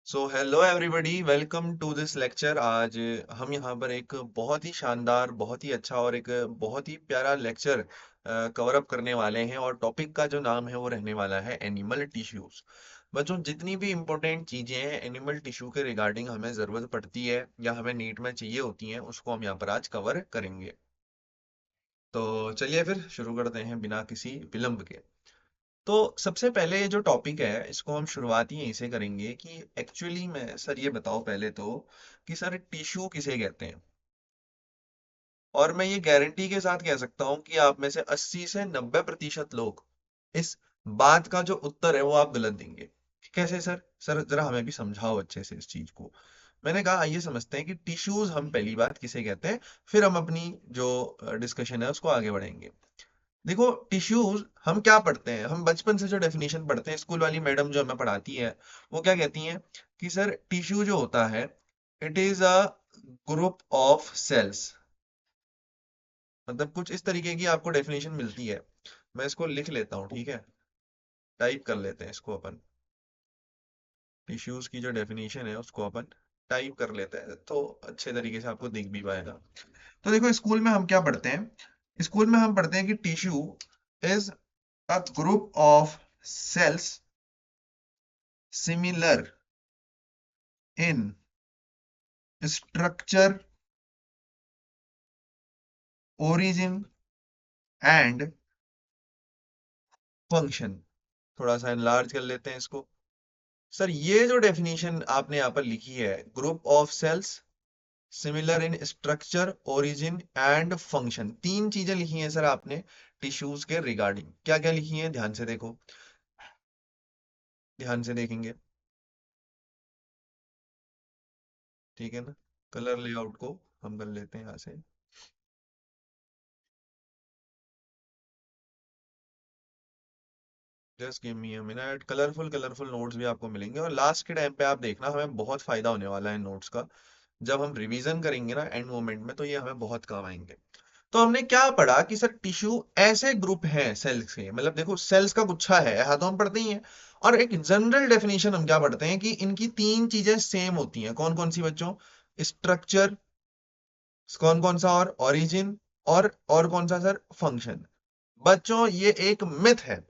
So hello everybody, welcome to this lecture. आज हम यहाँ पर एक बहुत ही शानदार, बहुत ही अच्छा और एक बहुत ही प्यारा लेक्चर कवर अप करने वाले हैं। और टॉपिक का जो नाम है वो रहने वाला है एनिमल टिश्यूज। बच्चों, जितनी भी इम्पोर्टेंट चीजें हैं एनिमल टिश्यू के रिगार्डिंग हमें जरूरत पड़ती है या हमें नीट में चाहिए होती हैं, उसको हम यहाँ पर आज कवर करेंगे। तो चलिए फिर शुरू करते हैं बिना किसी विलंब के। तो सबसे पहले ये जो टॉपिक है इसको हम शुरुआत ही यहीं से करेंगे कि एक्चुअली में सर ये बताओ पहले तो कि सर टिश्यू किसे कहते हैं। और मैं ये गारंटी के साथ कह सकता हूँ कि आप में से 80 से 90% लोग इस बात का जो उत्तर है वो आप गलत देंगे। कैसे सर? सर जरा हमें भी समझाओ अच्छे से इस चीज को। मैंने कहा आइए समझते हैं कि टिश्यूज हम पहली बात किसे कहते हैं, फिर हम अपनी जो डिस्कशन है उसको आगे बढ़ाएंगे। देखो, टिश्यूज हम क्या पढ़ते हैं, हम बचपन से जो डेफिनेशन पढ़ते हैं, स्कूल वाली मैडम जो हमें पढ़ाती है वो क्या कहती हैं कि सर टिश्यू जो होता है it is a group of cells. मतलब कुछ इस तरीके की आपको डेफिनेशन मिलती है। मैं इसको लिख लेता हूँ, ठीक है? टाइप कर लेते हैं इसको अपन। टिश्यूज की जो डेफिनेशन है उसको अपन टाइप कर लेते हैं तो अच्छे तरीके से आपको दिख भी पाएगा। तो देखो, स्कूल में हम क्या पढ़ते हैं, स्कूल में हम पढ़ते हैं कि tissue is a group of cells similar in structure, origin and function। थोड़ा सा enlarge कर लेते हैं इसको। सर ये जो डेफिनेशन आपने यहाँ पर लिखी है, group of cells similar in structure, origin and function, तीन चीजें लिखी हैं सर आपने टिश्यूज के रिगार्डिंग। क्या क्या लिखी हैं ध्यान से देखो, ध्यान से देखेंगे, ठीक है ना? कलर लेआउट को हम कर लेते हैं यहाँ से। Just give me a minute. Colourful colourful notes भी आपको मिलेंगे और लास्ट के टाइम पे आप देखना हमें बहुत फायदा होने वाला है नोट्स का। जब हम रिवीजन करेंगे ना एंड मोमेंट में, तो ये हमें बहुत काम आएंगे। तो हमने क्या पढ़ा कि सर टिश्यू ऐसे ग्रुप हैं सेल्स के, मतलब देखो सेल्स का गुच्छा है, ऐसा तो हम पढ़ते ही हैं। और एक जनरल डेफिनेशन हम क्या पढ़ते हैं कि इनकी तीन चीजें सेम होती हैं। कौन कौन सी बच्चों? स्ट्रक्चर, कौन कौन सा, और ओरिजिन, और कौन सा सर? फंक्शन। बच्चों ये एक मिथ है।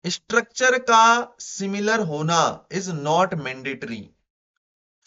स्ट्रक्चर का सिमिलर होना इज नॉट मैंडेटरी,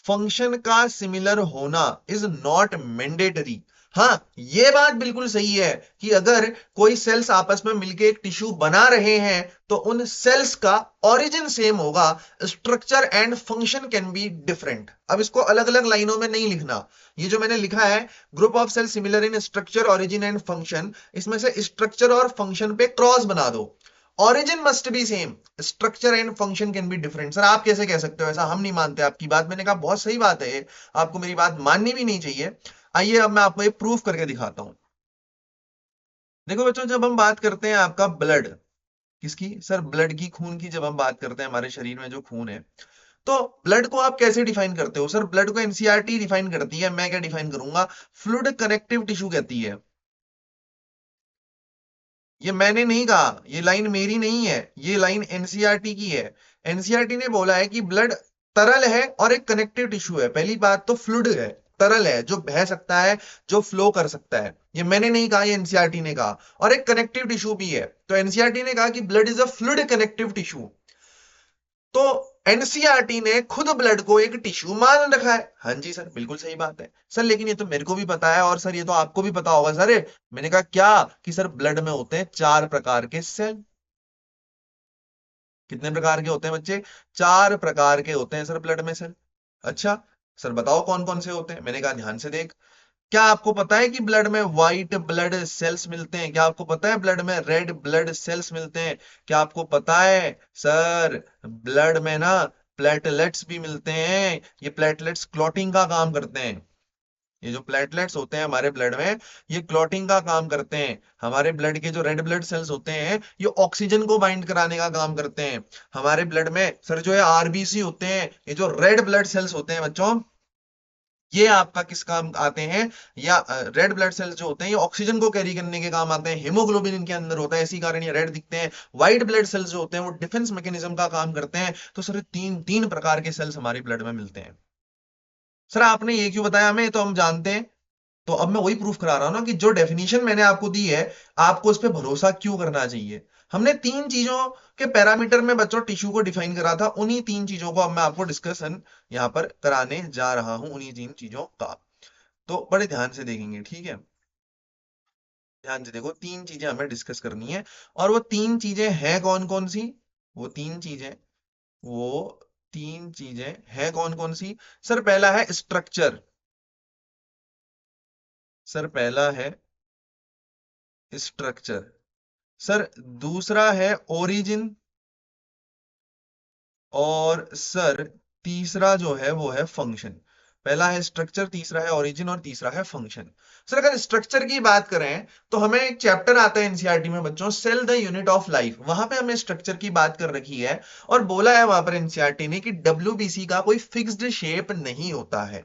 फंक्शन का सिमिलर होना इज नॉट मैंडेटरी। हाँ, ये बात बिल्कुल सही है कि अगर कोई सेल्स आपस में मिलके एक टिश्यू बना रहे हैं तो उन सेल्स का ओरिजिन सेम होगा, structure and function can be different. अब इसको अलग अलग लाइनों में नहीं लिखना। ये जो मैंने लिखा है, group of cells similar in structure, origin and function, इसमें से स्ट्रक्चर और फंक्शन पे क्रॉस बना दो। Origin must be same, structure and function can be different. Sir आप कैसे कह सकते हो ऐसा? हम नहीं मानते आपकी बात। मैंने कहा बहुत सही बात है ये, आपको मेरी बात माननी भी नहीं चाहिए। आइए अब मैं आपको ये प्रूफ करके दिखाता हूं। देखो बच्चों, जब हम बात करते हैं आपका ब्लड, किसकी सर? ब्लड की, खून की। जब हम बात करते हैं हमारे शरीर में जो खून है, तो ब्लड को आप कैसे डिफाइन करते हो? सर ब्लड को एनसीईआरटी डिफाइन करती है, मैं क्या डिफाइन करूंगा? फ्लूइड कनेक्टिव टिश्यू कहती है। ये मैंने नहीं कहा, ये लाइन मेरी नहीं है, ये लाइन एनसीईआरटी की है। एनसीईआरटी ने बोला है कि ब्लड तरल है और एक कनेक्टिव टिश्यू है। पहली बात तो फ्लूइड है, तरल है, जो बह सकता है, जो फ्लो कर सकता है। ये मैंने नहीं कहा, ये एनसीईआरटी ने कहा। और एक कनेक्टिव टिश्यू भी है, तो एनसीईआरटी ने कहा कि blood is a fluid connective tissue. तो एनसीईआरटी ने खुद ब्लड को एक टिश्यू मान रखा है। हाँ जी सर, बिल्कुल सही बात है सर, लेकिन ये तो मेरे को भी पता है और सर ये तो आपको भी पता होगा सर। मैंने कहा क्या कि सर ब्लड में होते हैं चार प्रकार के सेल। कितने प्रकार के होते हैं बच्चे? चार प्रकार के होते हैं सर ब्लड में सेल। अच्छा, सर बताओ कौन कौन से होते हैं? मैंने कहा ध्यान से देख। क्या आपको पता है कि ब्लड में व्हाइट ब्लड सेल्स मिलते हैं? क्या आपको पता है ब्लड में रेड ब्लड सेल्स मिलते हैं? क्या आपको पता है सर ब्लड में ना प्लेटलेट्स भी मिलते हैं? ये प्लेटलेट्स क्लॉटिंग का काम करते हैं। ये जो प्लेटलेट्स होते हैं हमारे ब्लड में, ये क्लॉटिंग का काम करते हैं। हमारे ब्लड के जो रेड ब्लड सेल्स होते हैं ये ऑक्सीजन को बाइंड कराने का काम करते हैं। हमारे ब्लड में सर जो है आरबीसी होते हैं, ये जो रेड ब्लड सेल्स होते हैं बच्चों, ये आपका किस काम आते हैं? या रेड ब्लड सेल्स जो होते हैं ये ऑक्सीजन को कैरी करने के काम आते हैं, हीमोग्लोबिन इनके अंदर होता है, इसी कारण ये रेड दिखते हैं। व्हाइट ब्लड सेल्स जो होते हैं वो डिफेंस मैकेनिज्म का काम करते हैं। तो सर तीन तीन प्रकार के सेल्स हमारी ब्लड में मिलते हैं। सर आपने ये क्यों बताया हमें, तो हम जानते हैं। तो अब मैं वही प्रूफ करा रहा हूं ना कि जो डेफिनेशन मैंने आपको दी है, आपको उस पर भरोसा क्यों करना चाहिए। हमने तीन चीजों के पैरामीटर में बच्चों टिश्यू को डिफाइन करा था, उन्हीं तीन चीजों को अब मैं आपको डिस्कशन यहां पर कराने जा रहा हूं, उन्हीं तीन चीजों का। तो बड़े ध्यान से देखेंगे, ठीक है। ध्यान से देखो, तीन चीजें हमें डिस्कस करनी है। और वो तीन चीजें हैं कौन कौन सी? वो तीन चीजें वो तीन चीजें हैं कौन कौन सी? सर पहला है स्ट्रक्चर। सर पहला है स्ट्रक्चर। सर दूसरा है ओरिजिन। और सर तीसरा जो है वो है फंक्शन। पहला है स्ट्रक्चर, तीसरा है ओरिजिन और तीसरा है फंक्शन। सर अगर स्ट्रक्चर की बात करें तो हमें एक चैप्टर आता है एनसीईआरटी में बच्चों, cell the unit of life, वहां पे हमने स्ट्रक्चर की बात कर रखी है। और बोला है वहां पर एनसीईआरटी ने कि डब्ल्यूबीसी का कोई फिक्स्ड शेप नहीं होता है।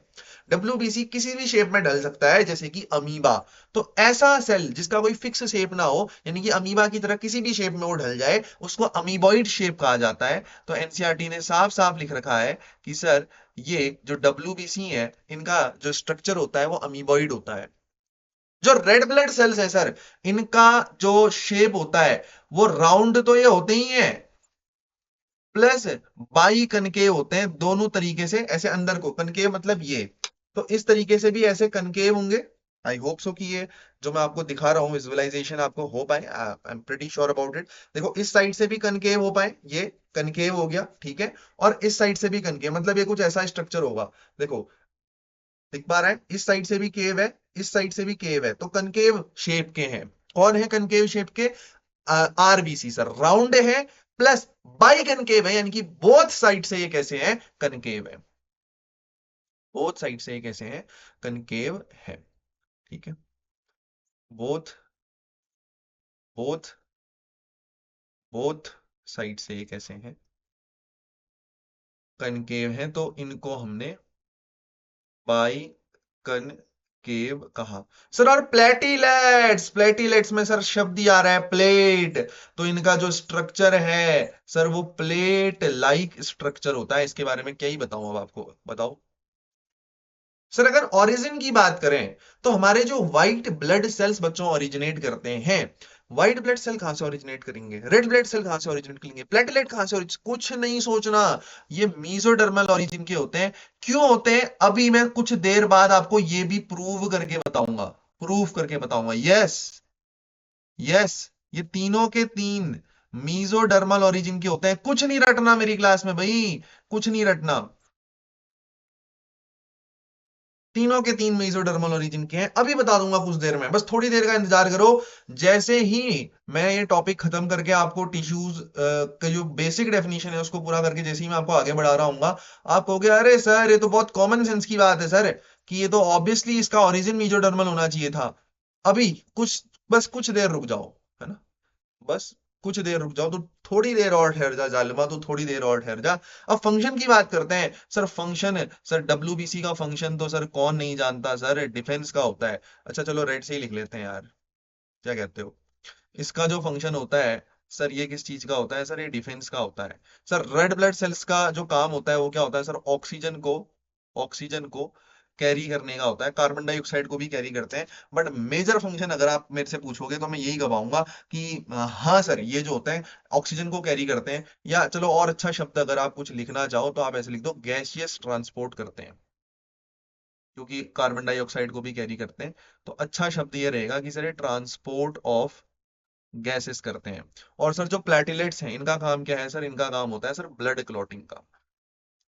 डब्ल्यूबीसी किसी भी शेप में ढल सकता है, जैसे कि अमीबा। तो ऐसा सेल जिसका कोई फिक्स शेप ना हो, यानी कि अमीबा की तरह किसी भी शेप में वो ढल जाए, उसको अमीबॉइड शेप कहा जाता है। तो एनसीईआरटी ने साफ साफ लिख रखा है कि सर ये जो डब्ल्यूबीसी है इनका जो स्ट्रक्चर होता है वो अमीबॉइड होता है। जो रेड ब्लड सेल्स है सर, इनका जो शेप होता है वो राउंड तो ये होते ही है, प्लस बाई कनकेव होते हैं दोनों तरीके से। ऐसे अंदर को कनकेव मतलब ये, तो इस तरीके से भी ऐसे कनकेव होंगे। आई होप सो कि ये जो मैं आपको दिखा रहा हूं विजुअलाइजेशन आपको हो पाए, I am pretty sure about it. देखो इस साइड से भी कनकेव हो पाए, ये कनकेव हो गया, ठीक है। और इस साइड से भी कनकेव, मतलब ये कुछ ऐसा स्ट्रक्चर होगा। देखो दिख पा रहा है, इस साइड से भी केव है, इस साइड से भी केव है, तो कनकेव शेप के हैं। कौन है कनकेव शेप के? आरबीसी सर, राउंड है प्लस बाई कनकेव है, यानी कि बोथ साइड से ये कैसे हैं? कनकेव है। बोथ साइड से ये कैसे हैं? कनकेव है, ठीक है। बोथ बोथ बोथ साइड से ये कैसे हैं? कनकेव हैं, तो इनको हमने बाई कनकेव कहा। सर और प्लेटिलेट्स, प्लेटिलेट्स में सर शब्द ही आ रहा है प्लेट। तो इनका जो स्ट्रक्चर है सर वो प्लेट लाइक स्ट्रक्चर होता है। इसके बारे में क्या ही बताऊं अब आपको, बताओ। सर अगर ओरिजिन की बात करें तो हमारे जो व्हाइट ब्लड सेल्स बच्चों ओरिजिनेट करते हैं, व्हाइट ब्लड सेल कहां से ओरिजिनेट करेंगे? रेड ब्लड सेल कहां से ओरिजिनेट करेंगे? प्लेटलेट कहां से कुछ नहीं सोचना, ये मीजोडर्मल ओरिजिन के होते हैं। क्यों होते हैं अभी मैं कुछ देर बाद आपको ये भी प्रूव करके बताऊंगा, प्रूव करके बताऊंगा। यस, यस, ये तीनों के तीन मीजोडर्मल ओरिजिन के होते हैं। कुछ नहीं रटना मेरी क्लास में भाई, कुछ नहीं रटना। तीनों के तीन मेसोडर्मल ओरिजिन के हैं, अभी बता दूंगा कुछ देर में, बस थोड़ी देर का इंतजार करो। जैसे ही मैं ये टॉपिक खत्म करके आपको टिश्यूज का जो बेसिक डेफिनेशन है उसको पूरा करके जैसे ही मैं आपको आगे बढ़ा रहा हूँ, आप कहोगे अरे सर ये तो बहुत कॉमन सेंस की बात है सर, कि ये तो ऑब्वियसली इसका ओरिजिन मेसोडर्मल होना चाहिए था। अभी कुछ, बस कुछ देर रुक जाओ, है ना। बस कुछ देर रुक जाओ, तो थोड़ी देर और ठहर जा जालिमा, तो थोड़ी देर और ठहर जा। अब फंक्शन की बात करते हैं। सर फंक्शन, सर डब्ल्यूबीसी का फंक्शन तो सर कौन नहीं जानता सर, डिफेंस का होता है। अच्छा चलो रेड से ही लिख लेते हैं यार, क्या कहते हो? इसका जो फंक्शन होता है सर, ये किस चीज का होता है? सर ये डिफेंस का होता है। सर रेड ब्लड सेल्स का जो काम होता है वो क्या होता है? सर ऑक्सीजन को कैरी करने का होता है, कार्बन डाइऑक्साइड को भी कैरी करते हैं। बट मेजर फंक्शन अगर आप मेरे से पूछोगे तो मैं यही कहूंगा कि हाँ सर ये जो होता है ऑक्सीजन को कैरी करते हैं। या चलो और अच्छा शब्द अगर आप कुछ लिखना चाहो तो आप ऐसे लिख दो, गैसियस ट्रांसपोर्ट करते हैं, क्योंकि कार्बन डाइऑक्साइड को भी कैरी करते हैं। तो अच्छा शब्द ये रहेगा कि सर ये ट्रांसपोर्ट ऑफ गैसेस करते हैं। और सर जो प्लेटिलेट्स हैं इनका काम क्या है? सर इनका काम होता है सर ब्लड क्लॉटिंग का।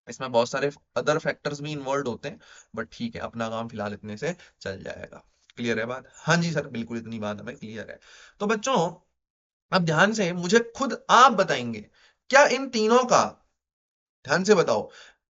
इसमें बहुत सारे अदर फैक्टर्स भी इन्वॉल्व होते हैं, बट ठीक है अपना काम फिलहाल इतने से चल जाएगा। क्लियर है बात? हाँ जी सर बिल्कुल, इतनी बात हमें क्लियर है। तो बच्चों अब ध्यान से मुझे खुद आप बताएंगे, क्या इन तीनों का, ध्यान से बताओ,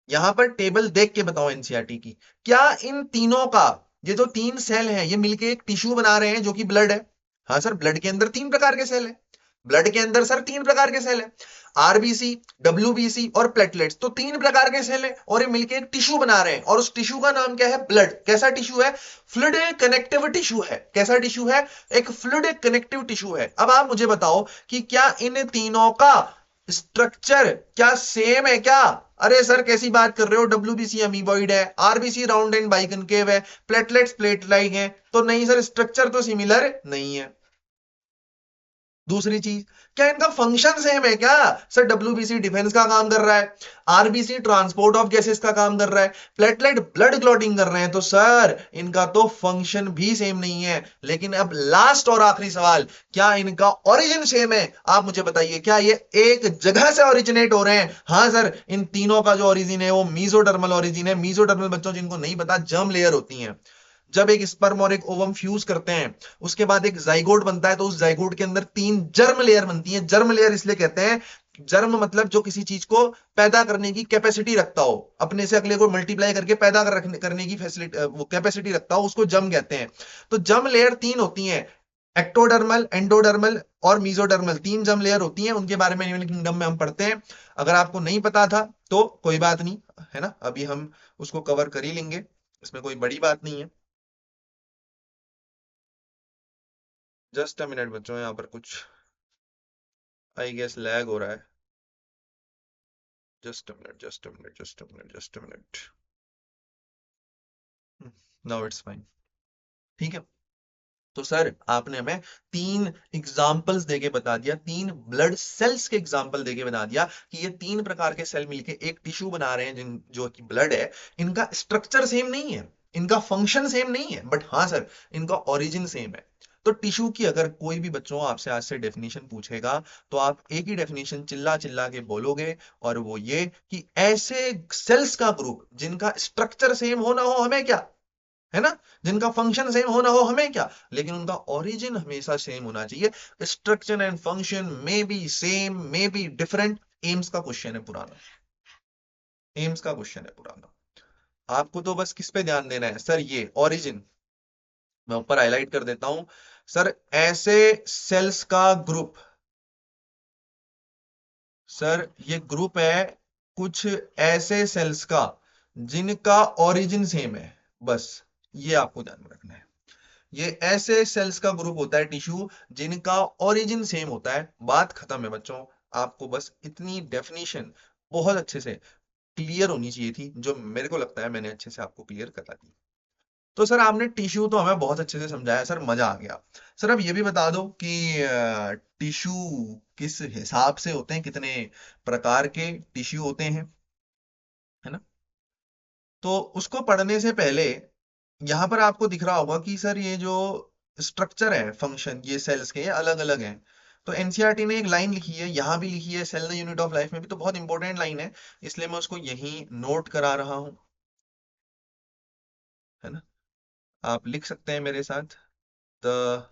यहां पर टेबल देख के बताओ एनसीईआरटी की, क्या इन तीनों का, ये जो तीन सेल हैं ये मिलके एक टिश्यू बना रहे हैं जो कि ब्लड है? हाँ सर, ब्लड के अंदर तीन प्रकार के सेल हैं। ब्लड के अंदर सर तीन प्रकार के सेल है, आरबीसी, डब्ल्यूबीसी और प्लेटलेट्स। तो तीन प्रकार के सेल है और ये मिलके एक टिश्यू बना रहे हैं, और उस टिश्यू का नाम क्या है? ब्लड। कैसा टिश्यू है? फ्लूइड कनेक्टिव टिश्यू है। कैसा टिश्यू है? एक फ्लूइड कनेक्टिव टिश्यू है। अब आप मुझे बताओ कि क्या इन तीनों का स्ट्रक्चर क्या सेम है क्या? अरे सर कैसी बात कर रहे हो, डब्ल्यूबीसी अमीबॉइड है, आरबीसी राउंड एंड बाइकनकेव है, प्लेटलेट्स प्लेट लाइक है। तो नहीं सर, स्ट्रक्चर तो सिमिलर नहीं है। दूसरी चीज, क्या इनका फंक्शन सेम है क्या? सर डब्ल्यूबीसी डिफेंस का काम कर रहा है, आरबीसी ट्रांसपोर्ट ऑफ गैसेस का काम कर रहा है, प्लेटलेट ब्लड क्लॉटिंग कर रहे हैं। तो सर इनका तो फंक्शन भी सेम नहीं है। लेकिन अब लास्ट और आखिरी सवाल, क्या इनका ओरिजिन सेम है? आप मुझे बताइए, क्या ये एक जगह से ओरिजिनेट हो रहे हैं? हाँ सर, इन तीनों का जो ओरिजिन है वो मीजोडर्मल ओरिजिन है। मीजोडर्मल, बच्चों जिनको नहीं पता, जर्म लेयर होती है। जब एक स्पर्म और एक ओवम फ्यूज करते हैं, उसके बाद एक जाइगोट बनता है, तो उस जाइगोट के अंदर तीन जर्म लेयर बनती है। जर्म लेयर इसलिए कहते हैं, जर्म मतलब जो किसी चीज को पैदा करने की कैपेसिटी रखता हो, अपने से अगले को मल्टीप्लाई करके पैदा करने की फैसिलिटी, वो कैपेसिटी रखता हो, उसको जर्म कहते हैं। तो जर्म लेयर तीन होती हैं, एक्टोडर्मल, एंडोडर्मल और मीजोडर्मल। तीन जर्म लेयर होती हैं, उनके बारे में एनिमल किंगडम में हम पढ़ते हैं। अगर आपको नहीं पता था तो कोई बात नहीं, है ना, अभी हम उसको कवर कर ही लेंगे, इसमें कोई बड़ी बात नहीं है। जस्ट अ मिनट बच्चों, यहाँ पर कुछ आई गेस लैग हो रहा है। Just a minute, just a minute, just a minute, just a minute. Now it's fine. ठीक है। तो सर आपने हमें तीन एग्जाम्पल्स देके बता दिया, तीन ब्लड सेल्स के एग्जाम्पल देके बता दिया कि ये तीन प्रकार के सेल मिलके एक टिश्यू बना रहे हैं, जिन जो कि ब्लड है। इनका स्ट्रक्चर सेम नहीं है, इनका फंक्शन सेम नहीं है, बट हाँ सर, इनका ओरिजिन सेम है। तो टिश्यू की अगर कोई भी बच्चों आपसे आज से डेफिनेशन पूछेगा, तो आप एक ही डेफिनेशन चिल्ला चिल्ला के बोलोगे, और वो ये कि ऐसे सेल्स का ग्रुप जिनका स्ट्रक्चर सेम हो ना हो हमें क्या, है ना, जिनका फंक्शन सेम होना हो हमें क्या, लेकिन उनका ओरिजिन हमेशा सेम होना चाहिए। Structure and function may be same, may be different. AIIMS का क्वेश्चन है पुराना, एम्स का क्वेश्चन है पुराना। आपको तो बस किस पे ध्यान देना है सर? ये ओरिजिन मैं ऊपर हाईलाइट कर देता हूं। सर ऐसे सेल्स का ग्रुप, सर ये ग्रुप है कुछ ऐसे सेल्स का जिनका ओरिजिन सेम है, बस ये आपको ध्यान में रखना है। ये ऐसे सेल्स का ग्रुप होता है टिश्यू जिनका ओरिजिन सेम होता है। बात खत्म है बच्चों। आपको बस इतनी डेफिनेशन बहुत अच्छे से क्लियर होनी चाहिए थी, जो मेरे को लगता है मैंने अच्छे से आपको क्लियर करा दी। तो सर आपने टिश्यू तो हमें बहुत अच्छे से समझाया सर, मजा आ गया। सर अब ये भी बता दो कि टिश्यू किस हिसाब से होते हैं, कितने प्रकार के टिश्यू होते हैं, है ना? तो उसको पढ़ने से पहले यहां पर आपको दिख रहा होगा कि सर ये जो स्ट्रक्चर है, फंक्शन, ये सेल्स के अलग अलग हैं। तो एनसीईआरटी ने एक लाइन लिखी है, यहां भी लिखी है, cell the unit of life में भी, तो बहुत इंपॉर्टेंट लाइन है, इसलिए मैं उसको यहीं नोट करा रहा हूं, है ना। आप लिख सकते हैं मेरे साथ, the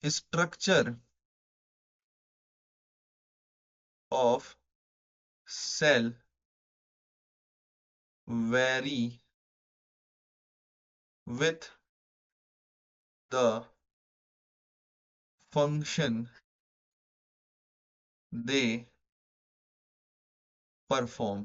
structure of cell very with the function they perform.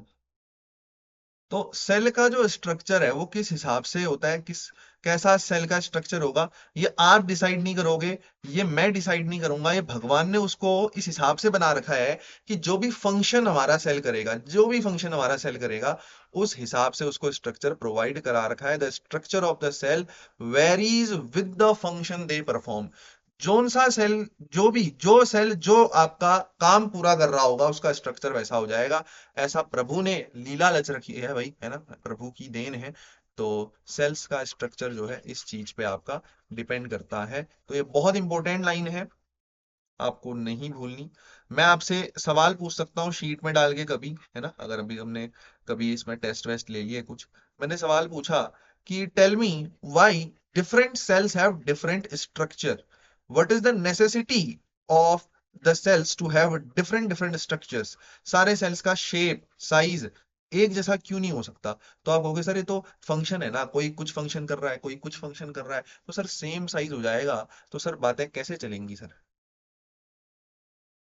तो सेल का जो स्ट्रक्चर है वो किस हिसाब से होता है, किस कैसा सेल का स्ट्रक्चर होगा, ये आप डिसाइड नहीं करोगे, ये मैं डिसाइड नहीं करूंगा, ये भगवान ने उसको इस हिसाब से बना रखा है कि जो भी फंक्शन हमारा सेल करेगा, जो भी फंक्शन हमारा सेल करेगा, उस हिसाब से उसको स्ट्रक्चर प्रोवाइड करा रखा है। The structure of the cell varies with the function they perform. जोन सा सेल, जो सेल जो आपका काम पूरा कर रहा होगा, उसका स्ट्रक्चर वैसा हो जाएगा। ऐसा प्रभु ने लीला रच रखी है भाई, है ना, प्रभु की देन है। तो सेल्स का स्ट्रक्चर जो है इस चीज पे आपका डिपेंड करता है। तो ये बहुत इंपॉर्टेंट लाइन है, आपको नहीं भूलनी। मैं आपसे सवाल पूछ सकता हूँ शीट में डाल के कभी, है ना, अगर अभी हमने कभी इसमें टेस्ट वेस्ट ले लिए कुछ। मैंने सवाल पूछा कि tell me why different cells have different structure, what is the necessity of the cells to have different different structures. सारे सेल्स का शेप, साइज एक जैसा क्यों नहीं हो सकता? तो आप कहोगे सर ये तो फंक्शन है ना, कोई कुछ फंक्शन कर रहा है, कोई कुछ फंक्शन कर रहा है, तो सर सेम साइज हो जाएगा। तो सर बातें कैसे चलेंगी सर?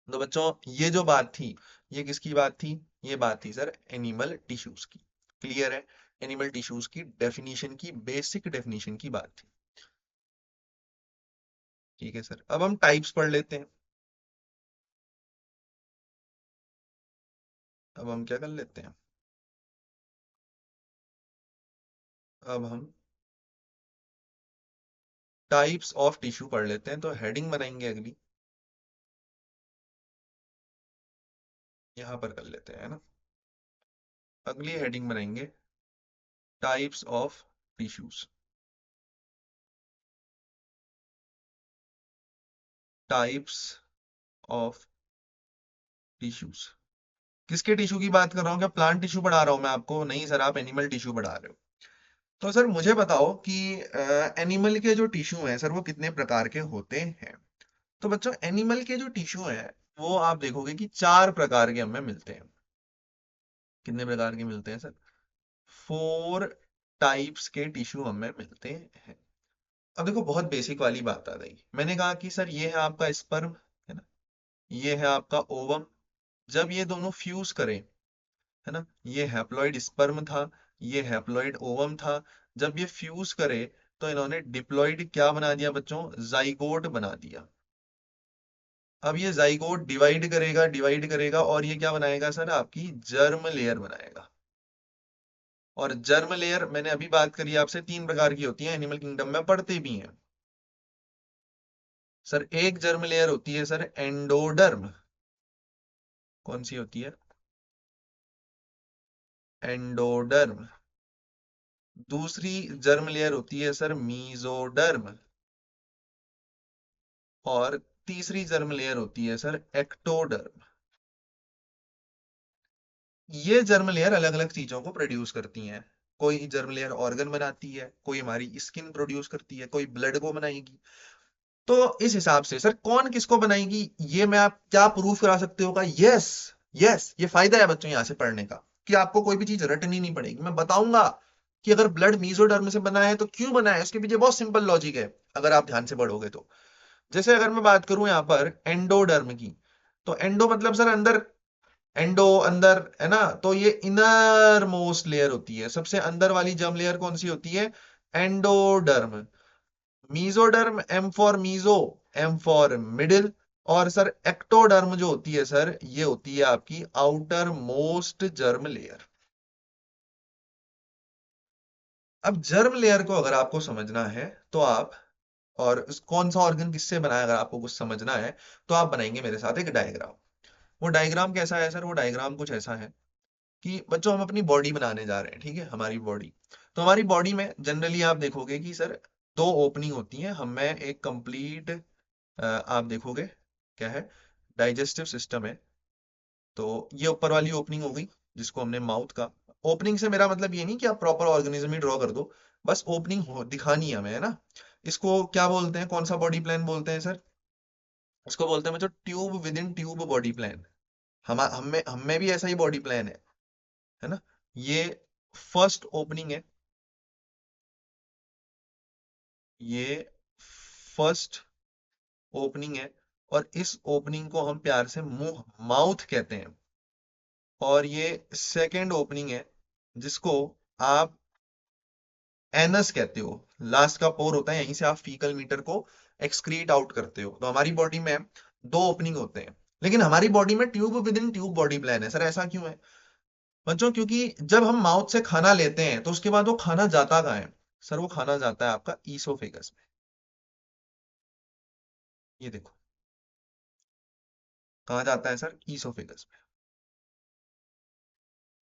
तो बच्चों ये जो बात थी, ये किसकी बात थी? ये बात थी सर एनिमल टिश्यूज की। क्लियर है? एनिमल टिश्यूज की डेफिनेशन की, बेसिक डेफिनेशन की बात थी। ठीक है सर, अब हम टाइप्स पढ़ लेते हैं। अब हम क्या कर लेते हैं? अब हम टाइप्स ऑफ टिश्यू पढ़ लेते हैं, तो हेडिंग बनाएंगे अगली, यहां पर कर लेते हैं, है ना। अगली हेडिंग बनाएंगे types of tissues. Types of tissues. किसके टिश्यू की बात कर रहा हूँ? क्या प्लांट टिश्यू पढ़ा रहा हूँ मैं आपको? नहीं सर, आप एनिमल टिश्यू पढ़ा रहे हो। तो सर मुझे बताओ कि एनिमल के जो टिश्यू हैं सर वो कितने प्रकार के होते हैं? तो बच्चों एनिमल के जो टिश्यू हैं वो आप देखोगे कि 4 प्रकार के हमें मिलते हैं। कितने प्रकार के मिलते हैं सर? 4 टाइप्स के टिश्यू हमें मिलते हैं। अब देखो बहुत बेसिक वाली बात आ गई। मैंने कहा कि सर ये है आपका स्पर्म, है ना, ये है आपका ओवम। जब ये दोनों फ्यूज करें, है ना, ये हैप्लॉइड स्पर्म था, ये हैप्लॉइड ओवम था। जब ये फ्यूज करे तो इन्होंने डिप्लॉइड क्या बना दिया बच्चों? जाइगोट बना दिया। अब ये जाइगोट डिवाइड करेगा और ये क्या बनाएगा सर? आपकी जर्म लेयर बनाएगा। और जर्म लेयर मैंने अभी बात करी आपसे 3 प्रकार की होती है, एनिमल किंगडम में पढ़ते भी हैं। सर एक जर्म लेयर होती है सर एंडोडर्म। कौन सी होती है? एंडोडर्म। दूसरी जर्म लेयर होती है सर मीजोडर्म। और तीसरी जर्म लेयर होती है सर एक्टोडर्म। ये जर्म लेयर अलग अलग चीजों को प्रोड्यूस करती हैं। कोई जर्म लेयर ऑर्गन बनाती है, कोई हमारी स्किन प्रोड्यूस करती है, कोई ब्लड को बनाएगी। तो इस हिसाब से सर कौन किसको बनाएगी, ये मैं आप क्या प्रूफ करा सकते होगा? यस, यस, ये फायदा है बच्चों यहाँ से पढ़ने का, कि आपको कोई भी चीज रटनी नहीं पड़ेगी। मैं बताऊंगा कि अगर ब्लड मीजोडर्म से बना है तो क्यों बना है, उसके पीछे बहुत सिंपल लॉजिक है, अगर आप ध्यान से पढ़ोगे तो। जैसे अगर मैं बात करूं यहाँ पर एंडोडर्म की, तो एंडो मतलब सर अंदर, एंडो अंदर, है ना। तो ये इनर मोस्ट लेयर होती है, सबसे अंदर वाली जर्म लेयर कौन सी होती है? Endoderm. Mesoderm, M for meso, M for middle. और सर एक्टोडर्म जो होती है सर, ये होती है आपकी आउटर मोस्ट जर्म लेयर। अब जर्म लेयर को अगर आपको समझना है तो आप, और कौन सा ऑर्गन किससे बना है अगर आपको कुछ समझना है, तो आप बनाएंगे मेरे साथ एक डायग्राम। वो डायग्राम कैसा है सर? वो डायग्राम कुछ ऐसा है कि बच्चों हम अपनी बॉडी बनाने जा रहे हैं, ठीक है, हमारी बॉडी। तो हमारी बॉडी में जनरली आप देखोगे कि सर 2 ओपनिंग होती हैं। हमें एक कंप्लीट, आप देखोगे क्या है, डाइजेस्टिव सिस्टम है। तो ये ऊपर वाली ओपनिंग हो गई, जिसको हमने माउथ का। ओपनिंग से मेरा मतलब ये नहीं कि आप प्रॉपर ऑर्गेनिज्म ही ड्रॉ कर दो, बस ओपनिंग हो दिखानी है हमें, है ना। इसको क्या बोलते हैं, कौन सा बॉडी प्लान बोलते हैं सर? इसको बोलते हैं बच्चों tube with in tube body plan. हम में भी ऐसा ही बॉडी प्लान है ना। ये फर्स्ट ओपनिंग है, ये फर्स्ट ओपनिंग है। और इस ओपनिंग को हम प्यार से मुंह, माउथ कहते हैं। और ये सेकंड ओपनिंग है, जिसको आप एनस कहते हो। लास्ट का पोर होता है, यहीं से आप फीकल मीटर को एक्सक्रीट आउट करते हो। तो हमारी बॉडी में 2 ओपनिंग होते हैं, लेकिन हमारी बॉडी में tube with in tube body plan है। सर ऐसा क्यों है बच्चों? क्योंकि जब हम माउथ से खाना लेते हैं तो उसके बाद वो खाना जाता कहाँ है? सर वो खाना जाता है आपका ईसोफेगस में। ये देखो, कहाँ जाता है सर? ईसोफेगस में।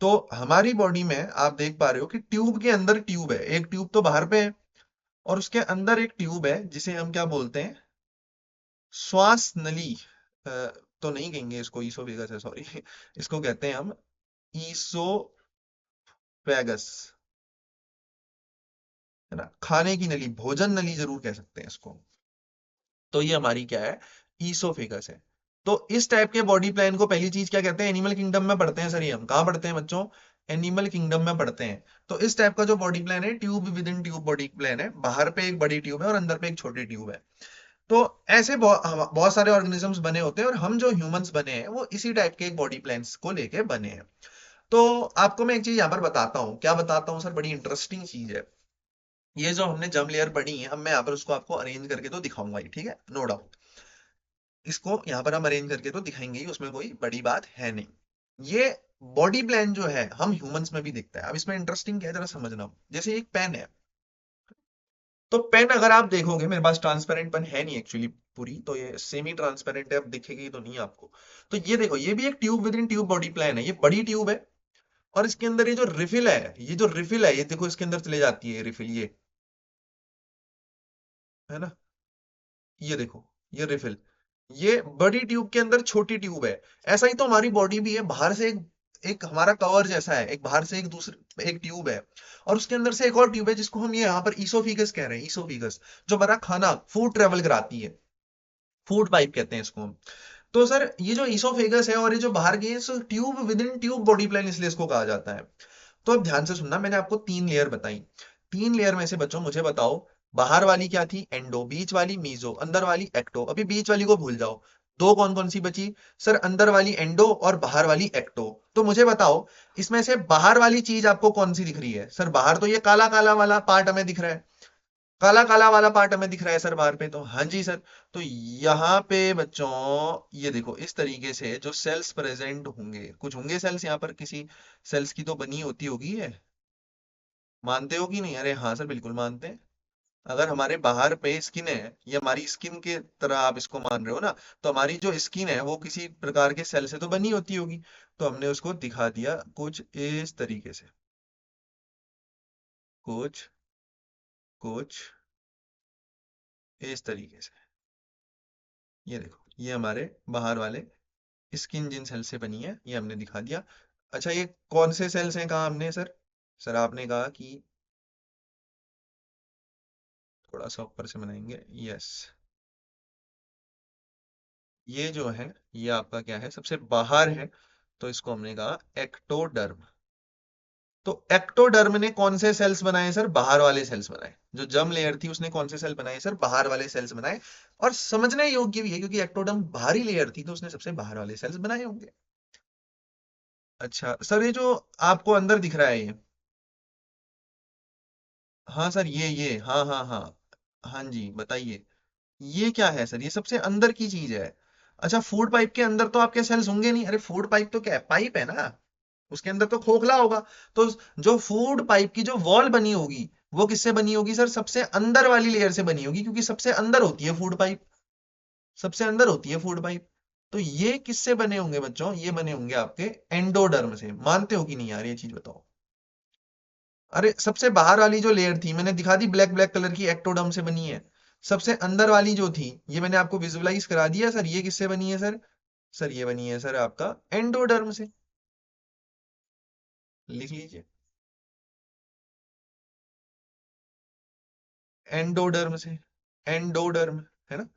तो हमारी बॉडी में आप देख पा रहे हो कि ट्यूब के अंदर ट्यूब है, एक ट्यूब तो बाहर पे है, और उसके अंदर एक ट्यूब है जिसे हम क्या बोलते हैं? श्वास नली। अ, तो नहीं कहेंगे इसको ईसोफेगस है, सॉरी। इसको कहते हैं हम ईसोफेगस, है ना, खाने की नली, भोजन नली जरूर कह सकते हैं इसको। तो ये हमारी क्या है? ईसोफेगस है। तो इस टाइप के बॉडी प्लान को पहली चीज क्या कहते हैं? एनिमल किंगडम में पढ़ते हैं सर। ये हम कहाँ पढ़ते हैं बच्चों? एनिमल किंगडम में पढ़ते हैं। तो इस टाइप का जो बॉडी प्लान है, tube with in tube body plan है। बाहर पे एक बड़ी ट्यूब है और अंदर पे एक छोटी ट्यूब है। तो ऐसे बहुत सारे ऑर्गेनिजम्स बने होते हैं, और हम जो ह्यूमंस बने हैं वो इसी टाइप के एक बॉडी प्लान्स को लेके बने हैं। तो आपको मैं एक चीज यहाँ पर बताता हूँ, क्या बताता हूँ सर, बड़ी इंटरेस्टिंग चीज है। ये जो हमने जम लेयर पढ़ी है, अब मैं यहाँ पर उसको आपको अरेंज करके तो दिखाऊंगा ही, ठीक है, नो डाउट। इसको यहाँ पर हम अरेंज करके तो दिखाएंगे ही, उसमें कोई बड़ी बात है नहीं। ये बॉडी प्लान जो है हम ह्यूमंस में भी दिखता है। अब इसमें इंटरेस्टिंग क्या है, जरा समझना। जैसे एक पेन है, तो पेन अगर आप देखोगे, मेरे पास ट्रांसपेरेंट पेन है नहीं एक्चुअली पूरी, तो ये सेमी ट्रांसपेरेंट है, अब दिखेगी तो नहीं आपको। तो ये देखो, ये भी एक tube with in tube body plan है, ये बड़ी ट्यूब है। और इसके अंदर ये जो रिफिल है, ये देखो इसके अंदर चले जाती है रिफिल, ये है ना, ये देखो, ये रिफिल, ये बड़ी ट्यूब के अंदर छोटी ट्यूब है। ऐसा ही तो हमारी बॉडी भी है, बाहर से एक एक हमारा कवर जैसा है, एक बाहर से एक दूसरे एक ट्यूब है, और उसके अंदर से एक और ट्यूब है जिसको हम ये यहाँ पर ईसोफिगस कह रहे हैं, ईसोफिगस, जो हमारा खाना फूड ट्रेवल कराती है, फूड पाइप कहते हैं इसको हम। तो सर ये जो ईसोफेगस है और ये जो बाहर की है, tube with in tube body plan इसलिए इसको कहा जाता है। तो अब ध्यान से सुनना, मैंने आपको 3 लेयर बताई। 3 लेयर में से बच्चों मुझे बताओ, बाहर वाली क्या थी, एंडो, बीच वाली मीजो, अंदर वाली एक्टो। अभी बीच वाली को भूल जाओ। दो कौन कौन सी बची, सर, अंदर वाली एंडो और बाहर वाली एक्टो। तो मुझे बताओ, इसमें से बाहर वाली चीज आपको कौन सी दिख रही है? सर बाहर तो ये काला काला वाला पार्ट हमें दिख रहा है, काला काला वाला पार्ट हमें दिख रहा है सर बाहर पे, तो हाँ जी सर। तो यहाँ पे बच्चों, ये देखो, इस तरीके से जो सेल्स प्रेजेंट होंगे, कुछ होंगे सेल्स यहाँ पर, किसी सेल्स की तो बनी होगी है। मानते हो कि नहीं? अरे हाँ सर, बिल्कुल मानते हैं। अगर हमारे बाहर पे स्किन है, ये हमारी स्किन के तरह आप इसको मान रहे हो ना, तो हमारी जो स्किन है वो किसी प्रकार के सेल से तो बनी होगी। तो हमने उसको दिखा दिया कुछ इस तरीके से, कुछ कुछ इस तरीके से। ये देखो, ये हमारे बाहर वाले स्किन जिन सेल से बनी है, ये हमने दिखा दिया। अच्छा, ये कौन से सेल्स हैं कहा हमने सर? सर आपने कहा कि थोड़ा सा ऊपर से बनाएंगे, यस। ये जो है, ये आपका क्या है, सबसे बाहर है, तो इसको हमने कहा एक्टोडर्म। तो एक्टोडर्म ने कौन से सेल्स बनाए सर? बाहर वाले सेल्स बनाए। जो जर्म लेयर थी उसने कौन से सेल बनाए सर? बाहर वाले सेल्स बनाए। और समझने योग्य भी है, क्योंकि एक्टोडर्म बाहरी लेयर थी, तो उसने सबसे बाहर वाले सेल्स बनाए होंगे। अच्छा सर, ये जो आपको अंदर दिख रहा है ये, हाँ सर, ये हाँ हाँ हाँ, हाँ जी बताइए, ये क्या है सर? ये सबसे अंदर की चीज है। अच्छा, फूड पाइप के अंदर तो आपके सेल्स होंगे नहीं। अरे फूड पाइप तो क्या है, पाइप है ना, उसके अंदर तो खोखला होगा। तो जो फूड पाइप की जो वॉल बनी होगी, वो किससे बनी होगी सर? सबसे अंदर वाली लेयर से बनी होगी, क्योंकि सबसे अंदर होती है फूड पाइप, सबसे अंदर होती है फूड पाइप। तो ये किससे बने होंगे बच्चों? ये बने होंगे आपके एंडोडर्म से। मानते हो कि नहीं यार, ये चीज बताओ। अरे सबसे बाहर वाली जो लेयर थी मैंने दिखा दी, ब्लैक ब्लैक कलर की, एक्टोडर्म से बनी है। सबसे अंदर वाली जो थी, ये मैंने आपको विजुअलाइज करा दिया सर, ये किससे बनी है सर? सर ये बनी है सर आपका एंडोडर्म से। लिख लीजिए, एंडोडर्म से, एंडोडर्म, है ना।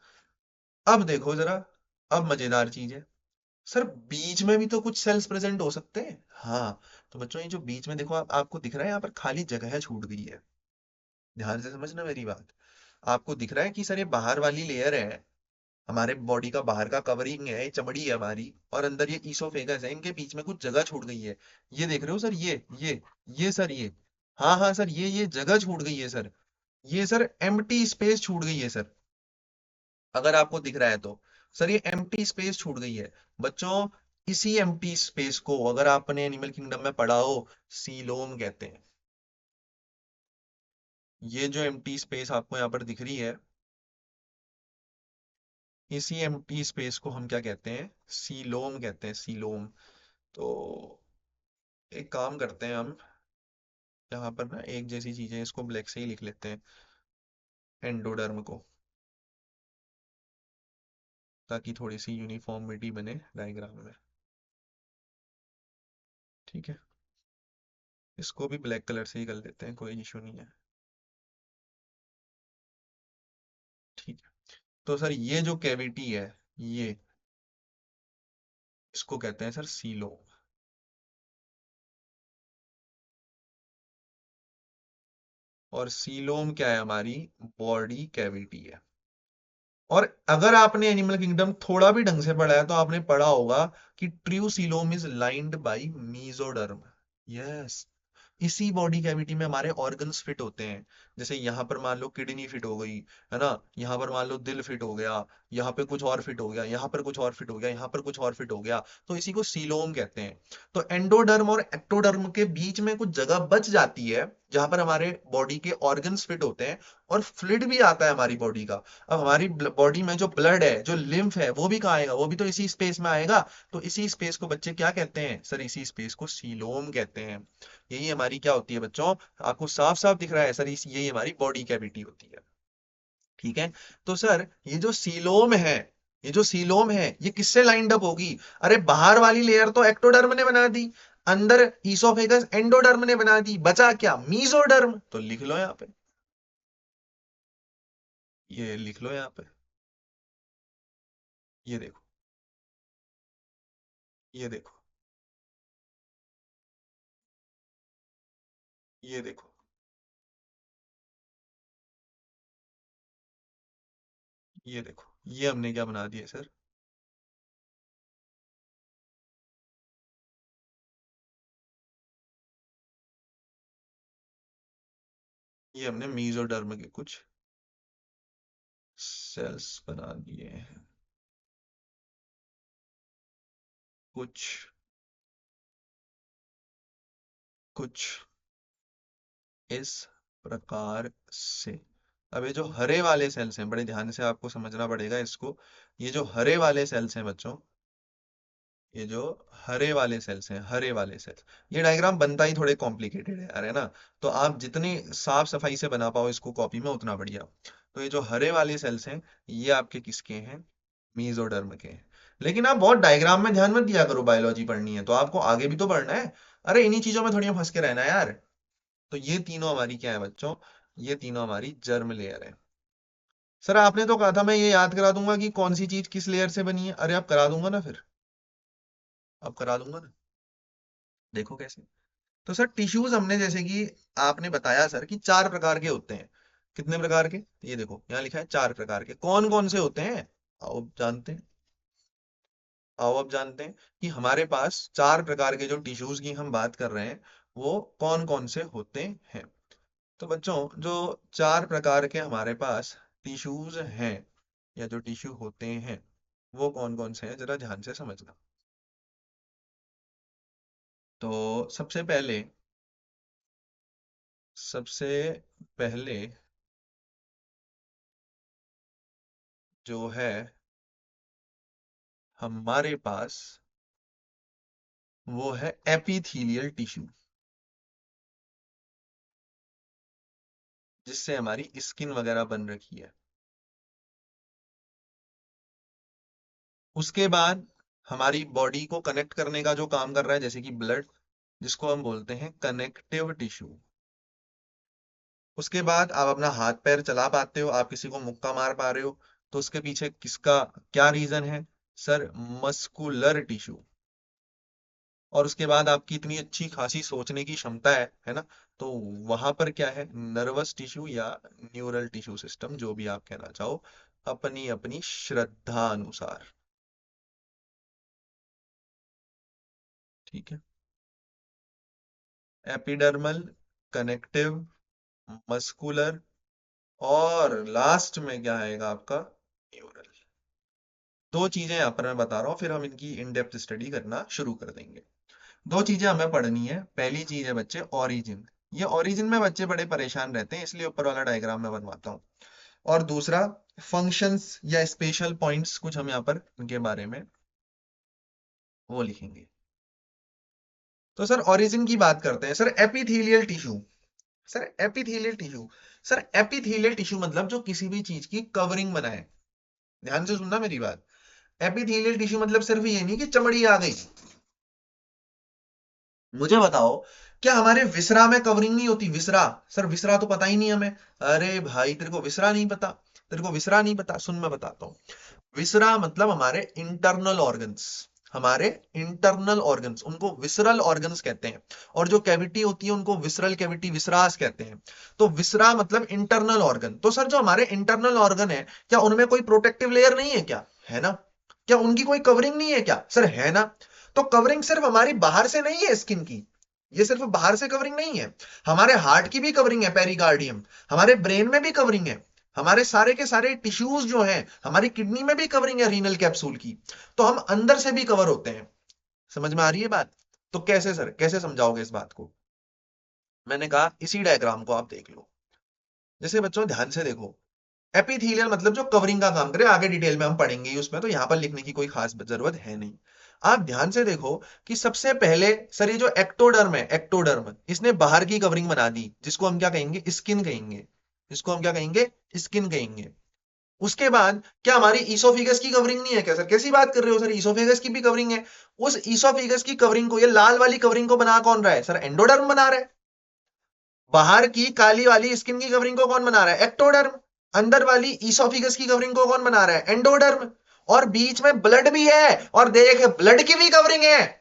अब देखो जरा, अब मजेदार चीज है, सर बीच में भी तो कुछ सेल्स प्रेजेंट हो सकते हैं। हाँ, तो बच्चों ये जो बीच में देखो, आपको दिख रहा है यहाँ पर खाली जगह छूट गई है। ध्यान से समझना मेरी बात। आपको दिख रहा है कि सर ये बाहर वाली लेयर है, हमारे बॉडी का बाहर का कवरिंग है, ये चमड़ी है हमारी, और अंदर ये ईसोफेगस है, इनके बीच में कुछ जगह छूट गई है। ये देख रहे हो सर, ये सर, ये, हाँ हाँ सर, ये जगह छूट गई है सर। ये सर एम्प्टी स्पेस छूट गई है सर, अगर आपको दिख रहा है तो। सर ये एम्प्टी स्पेस छूट गई है बच्चों। इसी एम्प्टी स्पेस को अगर आपने एनिमल किंगडम में पढ़ा हो, सीलोम कहते हैं। ये जो एम्प्टी स्पेस आपको यहाँ पर दिख रही है, इसी एम्प्टी स्पेस को हम क्या कहते हैं? सीलोम कहते हैं, सीलोम। तो एक काम करते हैं हम, यहाँ पर ना एक जैसी चीजें, इसको ब्लैक से ही लिख लेते हैं, एंडोडर्म को, ताकि थोड़ी सी यूनिफॉर्मिटी बने डायग्राम में। ठीक है, इसको भी ब्लैक कलर से ही कर लेते हैं, कोई इशू नहीं है। ठीक है, तो सर ये जो कैविटी है, ये, इसको कहते हैं सर सीलोम। और सीलोम क्या है? हमारी बॉडी कैविटी है। और अगर आपने एनिमल किंगडम थोड़ा भी ढंग से पढ़ा है तो आपने पढ़ा होगा कि true coelom is lined by mesoderm. Yes, इसी बॉडी कैविटी में हमारे ऑर्गन्स फिट होते हैं। जैसे यहाँ पर मान लो किडनी फिट हो गई, है ना, यहाँ पर मान लो दिल फिट हो गया, यहाँ पे कुछ और फिट हो गया, यहाँ पर कुछ और फिट हो गया, यहाँ पर कुछ और फिट हो गया, तो इसी को सीलोम कहते हैं। तो एंडोडर्म और एक्टोडर्म के बीच में कुछ जगह बच जाती है जहां पर हमारे बॉडी के ऑर्गन्स फिट होते हैं और फ्लूइड भी आता है हमारी बॉडी का। अब हमारी बॉडी में जो ब्लड है, जो लिम्फ है, वो भी कहाँ आएगा? वो भी तो इसी स्पेस में आएगा। तो इसी स्पेस को बच्चे क्या कहते हैं सर? इसी स्पेस को सीलोम कहते हैं। यही हमारी क्या होती है बच्चों? आपको साफ साफ दिख रहा है सर, यही हमारी बॉडी कैविटी होती है। ठीक है। तो सर ये जो सीलोम है ये किससे लाइंड अप होगी? अरे बाहर वाली लेयर तो एक्टोडर्म ने बना दी, अंदर ईसोफेगस एंडोडर्म ने बना दी, बचा क्या? मीजोडर्म। तो लिख लो यहाँ पे, ये लिख लो यहाँ पे, ये देखो, ये देखो, ये देखो, ये देखो, ये हमने क्या बना दिया सर? ये हमने मीजोडर्म के कुछ सेल्स बना दिए हैं। कुछ कुछ इस प्रकार से। अब ये जो हरे वाले सेल्स हैं, बड़े ध्यान से आपको समझना पड़ेगा इसको। ये जो हरे वाले सेल्स हैं बच्चों, ये जो हरे वाले सेल्स हैं, हरे वाले सेल्स, ये डायग्राम बनता ही थोड़े कॉम्प्लिकेटेड है यार, है ना? तो आप जितनी साफ सफाई से बना पाओ इसको कॉपी में, उतना बढ़िया। तो ये जो हरे वाले सेल्स हैं, ये आपके किसके हैं? मीजोडर्म के हैं। लेकिन आप बहुत डायग्राम में ध्यान मत दिया करो, बायोलॉजी पढ़नी है तो आपको आगे भी तो पढ़ना है। अरे इन्हीं चीजों में थोड़ी फंस के रहना है यार। तो ये तीनों हमारी क्या है बच्चों? ये तीनों हमारी जर्म लेयर है। सर आपने तो कहा था मैं ये याद करा दूंगा कि कौन सी चीज किस लेयर से बनी है। अरे आप करा दूंगा ना फिर, अब करा दूंगा ना। देखो कैसे। तो सर टिश्यूज हमने जैसे कि आपने बताया सर कि 4 प्रकार के होते हैं। कितने प्रकार के? ये देखो यहाँ लिखा है 4 प्रकार के। कौन कौन से होते हैं? आओ अब जानते हैं। आओ अब जानते हैं कि हमारे पास 4 प्रकार के जो टिश्यूज की हम बात कर रहे हैं वो कौन कौन से होते हैं। तो बच्चों जो 4 प्रकार के हमारे पास टिश्यूज हैं या जो टिश्यू होते हैं वो कौन कौन से हैं, जरा ध्यान से समझना। तो सबसे पहले जो है हमारे पास वो है एपिथेलियल टिश्यू, जिससे हमारी स्किन वगैरह बन रखी है। उसके बाद हमारी बॉडी को कनेक्ट करने का जो काम कर रहा है, जैसे कि ब्लड, जिसको हम बोलते हैं कनेक्टिव टिश्यू। उसके बाद आप अपना हाथ पैर चला पाते हो, आप किसी को मुक्का मार पा रहे हो, तो उसके पीछे किसका क्या रीजन है? Sir muscular tissue. और उसके बाद आपकी इतनी अच्छी खासी सोचने की क्षमता है ना? तो वहां पर क्या है? नर्वस टिश्यू या न्यूरल टिश्यू सिस्टम, जो भी आप कहना चाहो, अपनी अपनी श्रद्धा अनुसार। ठीक है। एपिडर्मल, कनेक्टिव, मस्कुलर, और लास्ट में क्या आएगा आपका? न्यूरल। दो चीजें यहां पर मैं बता रहा हूं, फिर हम इनकी इन डेप्थ स्टडी करना शुरू कर देंगे। दो चीजें हमें पढ़नी है। पहली चीज है बच्चे ओरिजिन। ये ओरिजिन में बच्चे बड़े परेशान रहते हैं, इसलिए ऊपर वाला डायग्राम मैं बनवाता हूँ। और दूसरा फंक्शंस या स्पेशल पॉइंट्स, कुछ हम यहाँ पर इनके बारे में वो लिखेंगे। तो सर ओरिजिन की बात करते हैं। Sir epithelial tissue, sir epithelial tissue, sir epithelial tissue मतलब जो किसी भी चीज की कवरिंग बनाए। ध्यान से सुनना मेरी बात। एपिथेलियल टिश्यू मतलब सिर्फ ये नहीं कि चमड़ी आ गई। मुझे बताओ, क्या हमारे विसरा में कवरिंग नहीं होती? विसरा, सर विसरा तो पता ही नहीं हमें। अरे भाई तेरे को विसरा नहीं पता? तेरे को विसरा नहीं पता? सुन मैं बताता हूँ। विसरा मतलब हमारे इंटरनल ऑर्गन्स। हमारे इंटरनल ऑर्गन्स, उनको विसरल ऑर्गन्स कहते हैं। और जो कैविटी होती है उनको विसरल कैविटी, विसरास कहते हैं। तो विसरा मतलब इंटरनल ऑर्गन। तो सर जो हमारे इंटरनल ऑर्गन है, क्या उनमें कोई प्रोटेक्टिव लेयर नहीं है क्या? है ना। क्या उनकी कोई कवरिंग नहीं है क्या? सर है ना। तो कवरिंग सिर्फ हमारी बाहर से नहीं है स्किन की, ये सिर्फ बाहर से कवरिंग नहीं है। हमारे हार्ट की भी कवरिंग है, पेरिकार्डियम। हमारे ब्रेन में भी कवरिंग है। हमारे सारे के सारे टिश्यूज जो हैं, हमारी किडनी में भी कवरिंग है रीनल कैप्सूल की। तो हम अंदर से भी कवर होते हैं। समझ में आ रही है बात? तो कैसे सर, कैसे समझाओगे इस बात को? मैंने कहा इसी डायग्राम को आप देख लो। जैसे बच्चों ध्यान से देखो, एपिथेलियल मतलब जो कवरिंग का काम करे, आगे डिटेल में हम पढ़ेंगे ही उसमें, तो यहां पर लिखने की कोई खास जरूरत है नहीं। आप ध्यान से देखो कि सबसे पहले सर ये जो एक्टोडर्म है, एक्टोडर्म, इसने बाहर की कवरिंग बना दी, जिसको हम क्या कहेंगे? स्किन कहेंगे। इसको हम क्या कहेंगे? स्किन कहेंगे। उसके बाद क्या हमारी ईसोफिगस की कवरिंग नहीं है क्या? सर कैसी बात कर रहे हो, सर ईसोफिगस की भी कवरिंग है। उस ईसोफिगस की कवरिंग को, ये लाल वाली कवरिंग को बना कौन रहा है? सर एंडोडर्म बना रहा है। बाहर की काली वाली स्किन की कवरिंग को कौन बना रहा है? एक्टोडर्म। अंदर वाली ईसोफिगस की कवरिंग को कौन बना रहा है? एंडोडर्म। और बीच में ब्लड भी है, और देख ब्लड की भी कवरिंग है।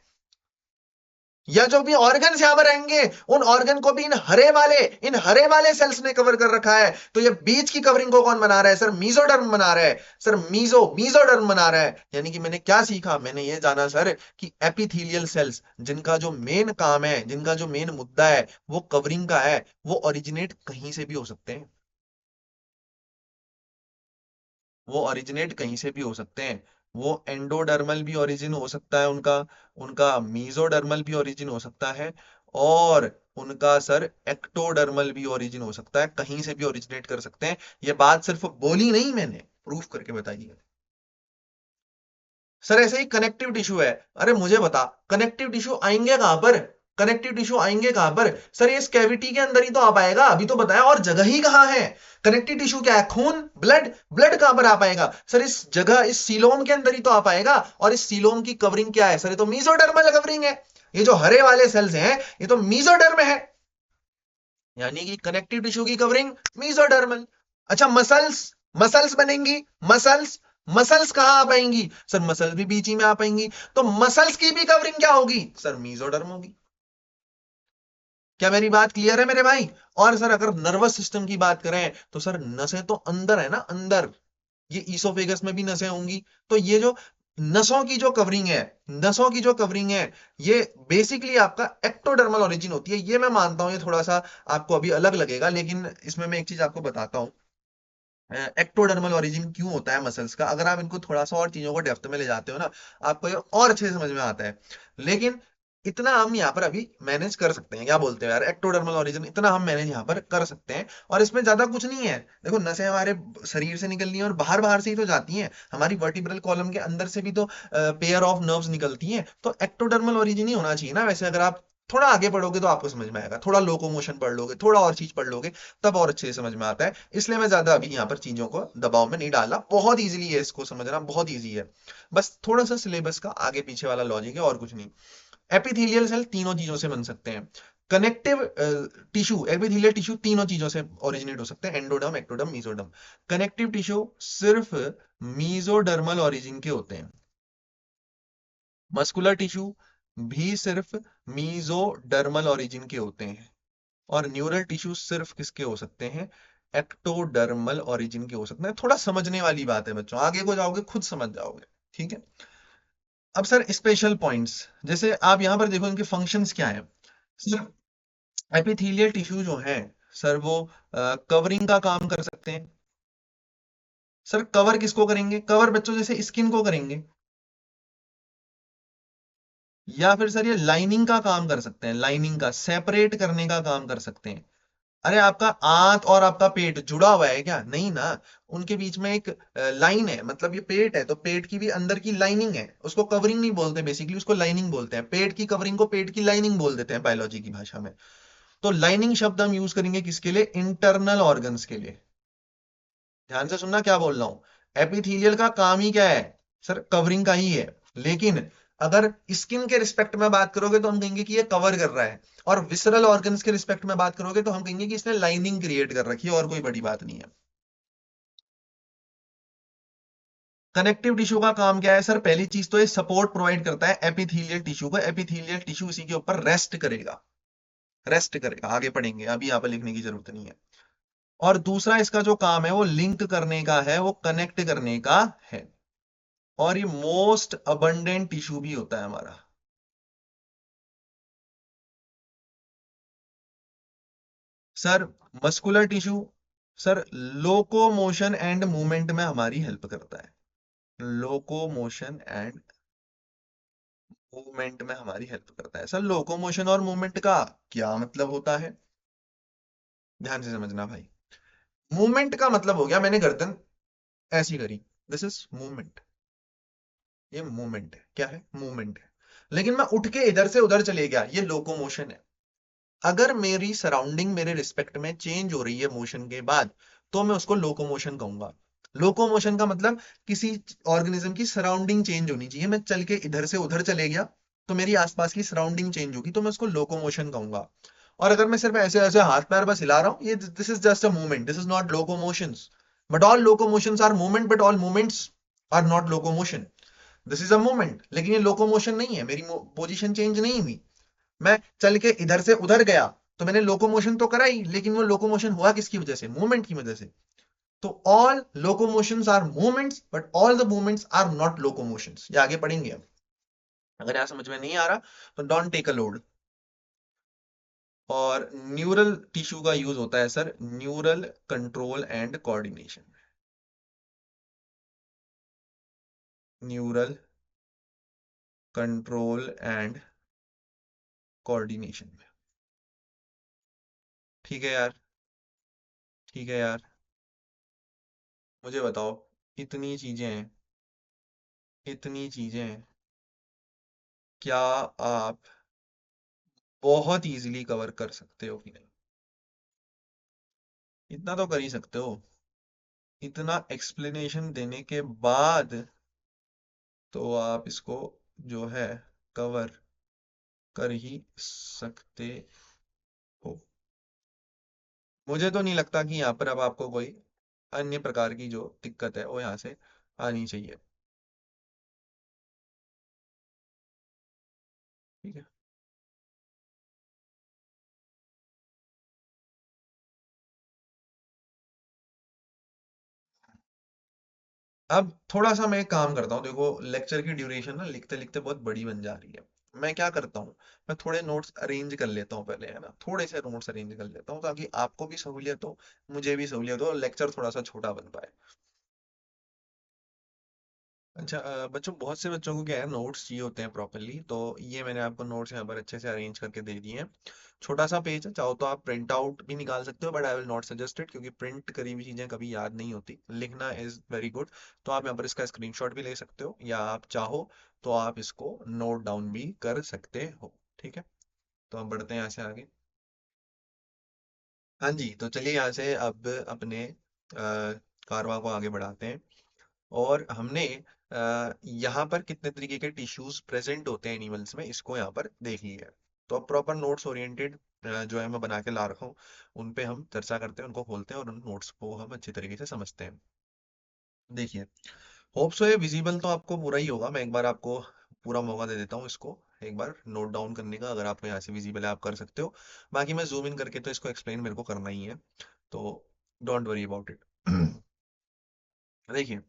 या जो भी ऑर्गन यहां पर रहेंगे, उन ऑर्गन को भी इन हरे वाले सेल्स ने कवर कर रखा है। तो ये बीच की कवरिंग को कौन बना रहा है? सर मीजोडर्म बना रहा है। सर मीजोडर्म बना रहा है। यानी कि मैंने क्या सीखा? मैंने ये जाना सर कि एपिथेलियल सेल्स, जिनका जो मेन काम है, जिनका जो मेन मुद्दा है वो कवरिंग का है, वो ओरिजिनेट कहीं से भी हो सकते हैं। वो ओरिजिनेट कहीं से भी हो सकते हैं। वो एंडोडर्मल भी ओरिजिन हो सकता है उनका, उनका मीजोडर्मल भी ओरिजिन हो सकता है, और उनका सर एक्टोडर्मल भी ओरिजिन हो सकता है। कहीं से भी ओरिजिनेट कर सकते हैं। ये बात सिर्फ बोली नहीं मैंने, प्रूफ करके बताइए। सर ऐसे ही कनेक्टिव टिश्यू है। अरे मुझे बता, कनेक्टिव टिश्यू आएंगे कहां पर? कनेक्टिव टिश्यू आएंगे कहां पर? सर ये इस कैविटी के अंदर ही तो आ पाएगा, अभी तो बताया, और जगह ही कहां है? कनेक्टिव टिश्यू क्या है? खून, ब्लड। ब्लड कहां पर आ पाएगा? सर इस जगह, इस सीलोम के अंदर ही तो आ पाएगा। और इस सीलोम की कवरिंग क्या है? सर ये तो मीजोडर्मल कवरिंग है। ये जो हरे वाले सेल्स हैं, ये तो मीजोडर्म है। यानी कि कनेक्टिव टिश्यू की कवरिंग मीजोडर्मल। अच्छा मसल्स, मसल्स बनेंगी, मसल्स। मसल्स कहां आ पाएंगी? सर मसल्स भी बीच ही में आ पाएंगी। तो मसल्स की भी कवरिंग क्या होगी? सर मीजोडर्म होगी। क्या मेरी बात क्लियर है मेरे भाई? और सर अगर नर्वस सिस्टम की बात करें, तो सर नसें तो अंदर है ना, अंदर। ये ईसोफेगस में भी नसें होंगी। तो ये जो नसों की जो कवरिंग है, नसों की जो कवरिंग है, ये बेसिकली आपका एक्टोडर्मल ओरिजिन होती है। ये मैं मानता हूं, ये थोड़ा सा आपको अभी अलग लगेगा, लेकिन इसमें मैं एक चीज आपको बताता हूँ। एक्टोडर्मल ओरिजिन क्यों होता है मसल्स का, अगर आप इनको थोड़ा सा और चीजों को डेप्थ में ले जाते हो ना, आपको ये और अच्छे से समझ में आता है। लेकिन इतना हम यहाँ पर अभी मैनेज कर सकते हैं, क्या बोलते हैं यार, एक्टोडर्मल ओरिजिन इतना हम मैनेज यहाँ पर कर सकते हैं। और इसमें ज्यादा कुछ नहीं है। देखो नसें हमारे शरीर से निकलनी है, और बाहर बाहर से ही तो जाती हैं। हमारी वर्टिब्रल कॉलम के अंदर से भी तो पेयर ऑफ नर्व्स निकलती हैं। तो एक्टोडर्मल ओरिजिन ही होना चाहिए ना। वैसे अगर आप थोड़ा आगे पढ़ोगे तो आपको समझ में आएगा, थोड़ा लोकोमोशन पढ़ लोगे, थोड़ा और चीज पढ़ लोगे, तब और अच्छे से समझ में आता है। इसलिए मैं ज्यादा अभी यहाँ पर चीजों को दबाव में नहीं डाला। बहुत इजीली है, इसको समझना बहुत इजी है। बस थोड़ा सा सिलेबस का आगे पीछे वाला लॉजिक है, और कुछ नहीं। एपिथेलियल सेल तीनों चीजों से बन सकते हैं। कनेक्टिव टिश्यू, एपिथेलियल टिश्यू तीनों चीजों से ओरिजिनेट हो सकते हैं, endoderm, ectoderm, mesoderm. Connective tissue सिर्फ मीजोडर्मल ओरिजिन के होते हैं। मस्कुलर टिश्यू भी सिर्फ मीजोडर्मल ओरिजिन के होते हैं। और न्यूरल टिश्यू सिर्फ किसके हो सकते हैं? एक्टोडर्मल ओरिजिन के हो सकते हैं। थोड़ा समझने वाली बात है बच्चों, आगे को जाओगे खुद समझ जाओगे। ठीक है। अब सर स्पेशल पॉइंट्स, जैसे आप यहां पर देखो इनके फंक्शंस क्या है। सर एपिथेलियल टिश्यू जो है, सर वो कवरिंग का काम कर सकते हैं। सर कवर किसको करेंगे? कवर बच्चों जैसे स्किन को करेंगे। या फिर सर ये लाइनिंग का काम कर सकते हैं, लाइनिंग का सेपरेट करने का काम कर सकते हैं। अरे आपका आंत और आपका पेट जुड़ा हुआ है क्या? नहीं ना। उनके बीच में एक लाइन है, मतलब ये पेट है तो पेट की भी अंदर की लाइनिंग है, उसको कवरिंग नहीं बोलते, बेसिकली उसको लाइनिंग बोलते हैं। पेट की कवरिंग को पेट की लाइनिंग बोल देते हैं बायोलॉजी की भाषा में। तो लाइनिंग शब्द हम यूज करेंगे किसके लिए? इंटरनल ऑर्गन्स के लिए। ध्यान से सुनना क्या बोल रहा हूं। एपिथेलियल का काम ही क्या है? सर कवरिंग का ही है। लेकिन अगर स्किन के रिस्पेक्ट में बात करोगे तो हम कहेंगे कि ये कवर कर रहा है। और विसरल ऑर्गन्स के रिस्पेक्ट में बात करोगे तो हम कहेंगे कि इसने लाइनिंग क्रिएट कर रखी है, और कोई बड़ी बात नहीं है। कनेक्टिव टिश्यू का काम क्या है सर? पहली चीज तो ये सपोर्ट प्रोवाइड करता है एपिथेलियल टिश्यू को, एपिथेलियल टिश्यू इसी के ऊपर रेस्ट करेगा, रेस्ट करेगा। आगे पढ़ेंगे, अभी यहाँ पर लिखने की जरूरत नहीं है। और दूसरा इसका जो काम है वो लिंक करने का है, वो कनेक्ट करने का है। और ये मोस्ट अबंडेंट टिश्यू भी होता है हमारा। Sir muscular tissue sir locomotion and movement में हमारी हेल्प करता है, लोकोमोशन एंड मूवमेंट में हमारी हेल्प करता है। सर लोकोमोशन और मूवमेंट का क्या मतलब होता है? ध्यान से समझना भाई। मूवमेंट का मतलब हो गया मैंने गर्दन ऐसी करी, दिस इज मूवमेंट। ये मूवमेंट है, क्या है? मूवमेंट है। लेकिन मैं उठ के इधर से उधर चले गया, ये लोकोमोशन है। अगर मेरी सराउंडिंग मेरे रिस्पेक्ट में चेंज हो रही है मोशन के बाद, तो मैं उसको लोकोमोशन कहूंगा। लोकोमोशन का मतलब किसी ऑर्गेनिज्म की सराउंडिंग चेंज होनी चाहिए। मैं चल के इधर से उधर चले गया तो मेरी आसपास की सराउंडिंग चेंज होगी, तो मैं उसको लोकोमोशन कहूंगा। और अगर मैं सिर्फ ऐसे ऐसे हाथ पैर बस हिला रहा हूँ, ये this is just a movement, this is not locomotions. But all locomotions are movement, but all movements are not locomotion. This is a movement, लेकिन ये लोकोमोशन नहीं है, मेरी पोजीशन चेंज नहीं हुई। मैं चल के इधर से उधर गया तो मैंने लोकोमोशन तो करा ही, लेकिन वो लोकोमोशन हुआ किसकी वजह से? मूवमेंट की वजह से। तो all locomotions are movements, but all the movements are not locomotions. ये आगे पढ़ेंगे हम। अगर यहां समझ में नहीं आ रहा तो डोंट टेक अ लोड। और न्यूरल टिश्यू का यूज होता है sir neural control and coordination. Neural control and coordination में। ठीक है यार, ठीक है यार। मुझे बताओ, इतनी चीजें हैं, इतनी चीजें हैं, क्या आप बहुत इजीली कवर कर सकते हो कि नहीं? इतना तो कर ही सकते हो। इतना एक्सप्लेनेशन देने के बाद तो आप इसको जो है कवर कर ही सकते हो। मुझे तो नहीं लगता कि यहाँ पर अब आपको कोई अन्य प्रकार की जो दिक्कत है वो यहाँ से आनी चाहिए। ठीक है। अब थोड़ा सा मैं एक काम करता हूँ, देखो लेक्चर की ड्यूरेशन ना लिखते लिखते बहुत बड़ी बन जा रही है। मैं क्या करता हूँ, मैं थोड़े नोट्स अरेंज कर लेता हूँ पहले, है ना, थोड़े से नोट्स अरेंज कर लेता हूँ ताकि आपको भी सहूलियत हो, मुझे भी सहूलियत हो और लेक्चर थोड़ा सा छोटा बन पाए। अच्छा बच्चों, बहुत से बच्चों को क्या है नोट्स चाहिए होते हैं प्रॉपरली, तो ये मैंने आपको नोट्स यहाँ पर अच्छे से अरेंज करके दे दिए हैं। छोटा सा पेज है, चाहो तो आप प्रिंट आउट भी निकाल सकते हो, but I will not suggest it, क्योंकि प्रिंट करी हुई चीजें कभी याद नहीं होती, लिखना इज वेरी गुड। तो आप यहाँ पर इसका स्क्रीनशॉट भी ले सकते हो, या आप चाहो तो आप इसको नोट डाउन भी कर सकते हो। ठीक है, तो हम बढ़ते हैं यहाँ से आगे। हाँ जी, तो चलिए यहाँ से अब अपने कारवां को आगे बढ़ाते हैं। और हमने यहाँ पर कितने तरीके के टिश्यूज प्रेजेंट होते हैं एनिमल्स में, इसको यहाँ पर देख लिया है। तो अब प्रॉपर नोट्स ओरिएंटेड जो है मैं बना के ला रखा हूँ, उन पे हम चर्चा करते हैं, उनको खोलते हैं और उन नोट्स को हम अच्छी तरीके से समझते हैं। देखिए, होप सो ये विजिबल तो आपको पूरा ही होगा। मैं एक बार आपको पूरा मौका दे देता हूँ इसको एक बार नोट डाउन करने का। अगर आपको यहाँ से विजिबल है आप कर सकते हो, बाकी मैं जूम इन करके तो इसको एक्सप्लेन मेरे को करना ही है, तो डोंट वरी अबाउट इट। देखिए,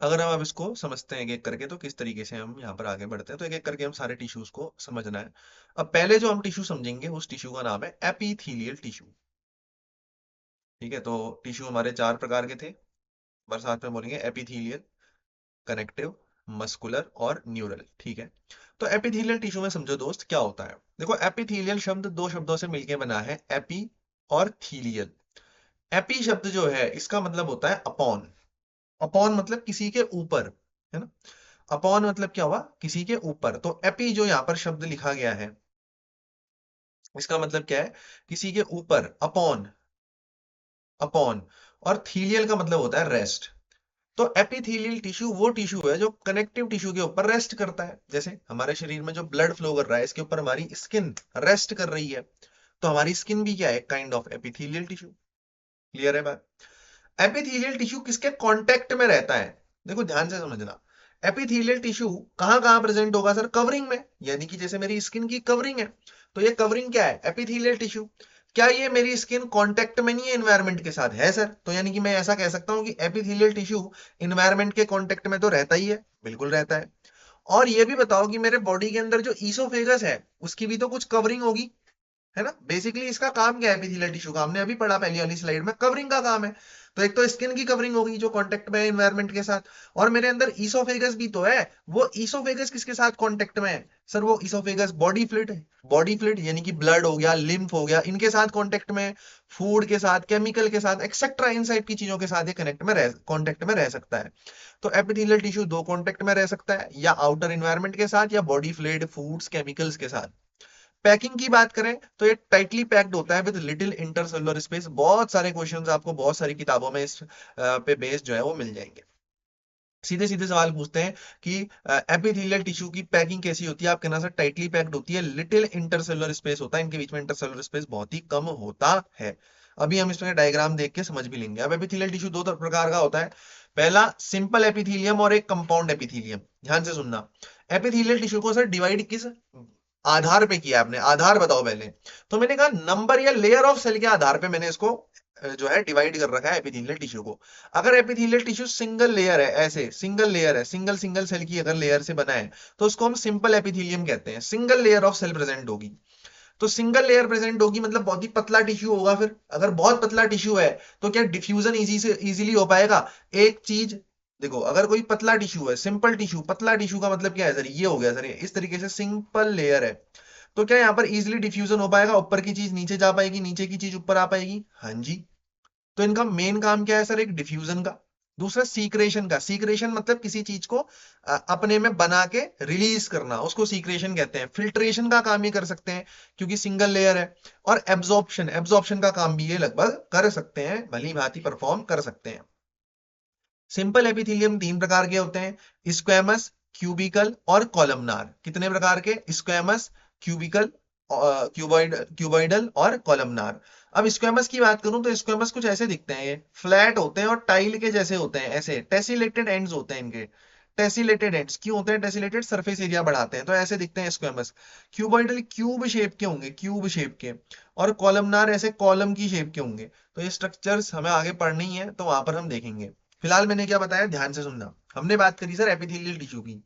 अगर हम अब इसको समझते हैं एक एक करके, तो किस तरीके से हम यहाँ पर आगे बढ़ते हैं, तो एक एक करके हम सारे टिश्यूज को समझना है। अब पहले जो हम टिश्यू समझेंगे उस टिश्यू का नाम है एपिथेलियल टिश्यू। ठीक है, तो टिश्यू हमारे चार प्रकार के थे, पर साथ में बोलेंगे एपिथेलियल, कनेक्टिव, मस्कुलर और न्यूरल। ठीक है, तो एपिथेलियल टिश्यू में समझो दोस्त क्या होता है। देखो एपिथेलियल शब्द दो शब्दों से मिलकर बना है, एपी और थीलियल। एपी शब्द जो है इसका मतलब होता है अपॉन। अपॉन मतलब किसी के ऊपर, है ना। अपॉन मतलब क्या हुआ? किसी के ऊपर। तो एपी जो यहाँ पर शब्द लिखा गया है, इसका मतलब क्या है? किसी के ऊपर, अपॉन, अपॉन। और थीलियल का मतलब होता है रेस्ट। तो एपिथेलियल टिश्यू वो टिश्यू है जो कनेक्टिव टिश्यू के ऊपर रेस्ट करता है। जैसे हमारे शरीर में जो ब्लड फ्लो कर रहा है, इसके ऊपर हमारी स्किन रेस्ट कर रही है, तो हमारी स्किन भी क्या है? Kind of epithelial tissue. Clear है बात? एपिथेलियल टिश्यू किसके कांटेक्ट में रहता है? देखो ध्यान से समझना, एपिथेलियल टिश्यू कहाँ कहाँ प्रेजेंट होगा सर? कवरिंग में, यानी कि जैसे मेरी स्किन की कवरिंग है, तो ये कवरिंग क्या है? Epithelial tissue. क्या ये मेरी स्किन कांटेक्ट में नहीं है एनवायरनमेंट के साथ? है सर। तो यानी कि मैं ऐसा कह सकता हूं कि एपिथेलियल टिश्यू एनवायरनमेंट के कांटेक्ट में तो रहता ही है, बिल्कुल रहता है। और ये भी बताओ कि मेरे बॉडी के अंदर जो ईसोफेगस है उसकी भी तो कुछ कवरिंग होगी, है ना? बेसिकली इसका काम क्या है एपिथेलियल टिश्यू का? हमने अभी पढ़ा पहली वाली स्लाइड में, कवरिंग का काम है। तो एक तो स्किन की कवरिंग होगी जो कांटेक्ट में है एनवायरनमेंट के साथ, और मेरे अंदर ईसोफेगस भी तो है। वो ईसोफेगस किसके साथ कांटेक्ट में है सर? वो ईसोफेगस बॉडी फ्लूइड है। बॉडी फ्लूइड यानी कि ब्लड हो गया, लिम्फ हो गया, इनके साथ कांटेक्ट में, फूड के साथ, केमिकल के साथ, एक्सेट्रा इन टाइप की चीजों के साथ ये कनेक्ट में रह कांटेक्ट में रह सकता है। तो एपिथेलियल टिश्यू दो कांटेक्ट में रह सकता है, या आउटर एनवायरनमेंट के साथ, या बॉडी फ्लूइड, फूड्स, केमिकल्स के साथ। पैकिंग की बात करें तो ये टाइटली पैक्ड होता है विद लिटिल इंटरसेलुलर स्पेस। बहुत सारे क्वेश्चंस आपको बहुत सारी किताबों में इस पे बेस्ड जो है वो मिल जाएंगे। सीधे सीधे सवाल पूछते हैं कि एपिथेलियल टिश्यू की पैकिंग कैसी होती है? आप कहना सर टाइटली पैक्ड होती है, लिटिल इंटरसेलुलर स्पेस होता है, इनके बीच में इंटरसेलुलर स्पेस बहुत ही कम होता है। अभी हम इसमें डायग्राम देख के समझ भी लेंगे। अब एपिथेलियल टिश्यू दो प्रकार का होता है। पहला सिंपल एपिथेलियम और एक कंपाउंड एपिथेलियम। ध्यान से सुनना, एपिथेलियल टिश्यू को सर डिवाइड किस आधार पे किया आपने? आधार बताओ पहले। तो मैंने कहा नंबर या लेयर ऑफ सेल के आधार पे मैंने इसको जो है डिवाइड कर रखा है एपिथेलियल टिश्यू को। अगर एपिथेलियल टिश्यू सिंगल लेयर है, ऐसे सिंगल लेयर है, सिंगल सिंगल सेल की अगर लेयर से बना है, तो उसको हम सिंपल एपिथेलियम कहते हैं। Single layer of cell present होगी। तो सिंगल लेयर प्रेजेंट होगी मतलब बहुत ही पतला टिश्यू होगा। फिर अगर बहुत पतला टिश्यू है तो क्या डिफ्यूजन इजीली हो पाएगा? एक चीज देखो, अगर कोई पतला टिश्यू है, सिंपल टिश्यू, पतला टिश्यू का मतलब क्या है सर? ये हो गया सर, ये इस तरीके से सिंपल लेयर है। तो क्या यहाँ पर इजीली डिफ्यूजन हो पाएगा? ऊपर की चीज नीचे जा पाएगी, नीचे की चीज ऊपर आ पाएगी? हाँ जी। तो इनका मेन काम क्या है सर? एक डिफ्यूजन का। दूसरा सीक्रेशन का। सीक्रेशन मतलब किसी चीज को अपने में बना के रिलीज करना, उसको सीक्रेशन कहते हैं। फिल्ट्रेशन का काम ये कर सकते हैं क्योंकि सिंगल लेयर है। और एब्जॉर्प्शन, एब्जॉर्प्शन का काम भी ये लगभग कर सकते हैं, भली भांति परफॉर्म कर सकते हैं। सिंपल एपिथेलियम तीन प्रकार के होते हैं, स्क्वैमस, क्यूबिकल और कॉलमनार। कितने प्रकार के? स्क्वैमस, क्यूबिकल, क्यूबॉइडल और कॉलमनार। अब स्क्वैमस की बात करूं तो स्क्वैमस कुछ ऐसे दिखते हैं, ये फ्लैट होते हैं और टाइल के जैसे होते हैं, ऐसे टेसिलेटेड एंड्स होते हैं इनके। टेसिलेटेड एंड्स क्यों होते हैं? टेसिलेटेड, सरफेस एरिया बढ़ाते हैं, तो ऐसे दिखते हैं स्क्वैमस। क्यूबॉइडल क्यूब शेप के होंगे, क्यूब शेप के। और कॉलमनार ऐसे कॉलम की शेप के होंगे। तो ये स्ट्रक्चर्स हमें आगे पढ़नी है तो वहां पर हम देखेंगे। फिलहाल मैंने क्या बताया ध्यान से सुनना। हमने बात करी सर एपिथेलियल टिश्यू की।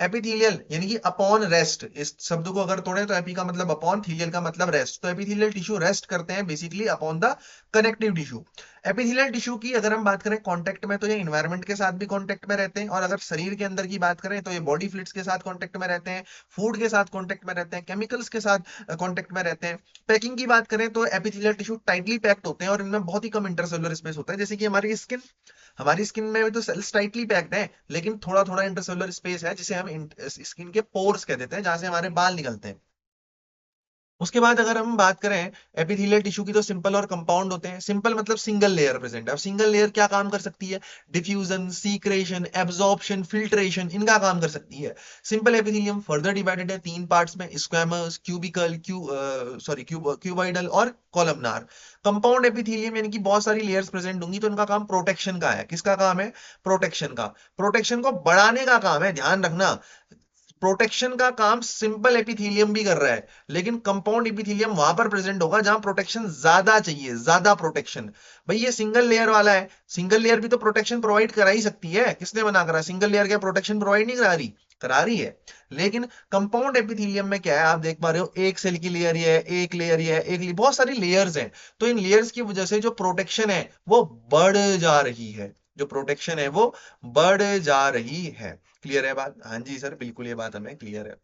एपिथेलियल यानी कि अपॉन रेस्ट, इस शब्द को अगर तोड़े तो एपी का मतलब अपॉन, थीलियल का मतलब रेस्ट। तो एपिथेलियल टिश्यू रेस्ट करते हैं basically upon the connective tissue. Epithelial tissue की अगर हम बात करें कांटेक्ट में, तो ये इन्वायरमेंट के साथ भी कांटेक्ट में रहते हैं, और अगर शरीर के अंदर की बात करें तो ये बॉडी फ्लूइड्स के साथ कांटेक्ट में रहते हैं, फूड के साथ कांटेक्ट में रहते हैं, केमिकल्स के साथ कांटेक्ट में रहते हैं। पैकिंग की बात करें तो एपिथेलियल टिश्यू टाइटली पैक्ड होते हैं और इनमें बहुत ही कम इंटरसेलुलर स्पेस होता है। जैसे कि हमारी स्किन में भी तो सेल्स टाइटली पैक्ड है, लेकिन थोड़ा थोड़ा इंटरसेलुलर स्पेस है जिसे हम स्किन के पोर्स कह देते हैं, जहां से हमारे बाल निकलते हैं। उसके बाद अगर हम बात करें एपिथेलियल टिश्यू की, तो सिंपल और कंपाउंड होते हैं। सिंपल मतलब सिंगल लेयर प्रेजेंट है। अब सिंगल लेयर क्या काम कर सकती है? डिफ्यूजन, सीक्रेशन, एब्जॉर्प्शन, फिल्ट्रेशन, इनका काम कर सकती है। सिंपल एपिथेलियम फर्दर डिवाइडेड है तीन पार्ट्स में, स्क्वैमस, क्यूबिकल, क्यूबॉइडल और कॉलमनार। कंपाउंड एपिथेलियम यानी कि बहुत सारी लेयर्स प्रेजेंट होंगी, तो इनका काम प्रोटेक्शन का है। किसका काम है? प्रोटेक्शन का। प्रोटेक्शन को बढ़ाने का काम है, ध्यान रखना। प्रोटेक्शन का काम सिंपल एपिथेलियम भी कर रहा है, लेकिन कंपाउंड एपिथेलियम वहां पर प्रेजेंट होगा जहां प्रोटेक्शन ज्यादा चाहिए, ज्यादा प्रोटेक्शन। भाई ये सिंगल लेयर वाला है, सिंगल लेयर भी तो प्रोटेक्शन प्रोवाइड करा ही सकती है, किसने मना करा? सिंगल लेयर क्या प्रोटेक्शन प्रोवाइड नहीं करा रही है। लेकिन कंपाउंड एपिथेलियम में क्या है, आप देख पा रहे हो, एक सेल की लेयर ही है, एक लेयर ही है, बहुत सारी लेयर्स हैं। तो इन लेयर्स की वजह से जो प्रोटेक्शन है वो बढ़ जा रही है, जो प्रोटेक्शन है वो बढ़ जा रही है। क्लियर है बात? हाँ जी सर, बिल्कुल ये बात हमें क्लियर है।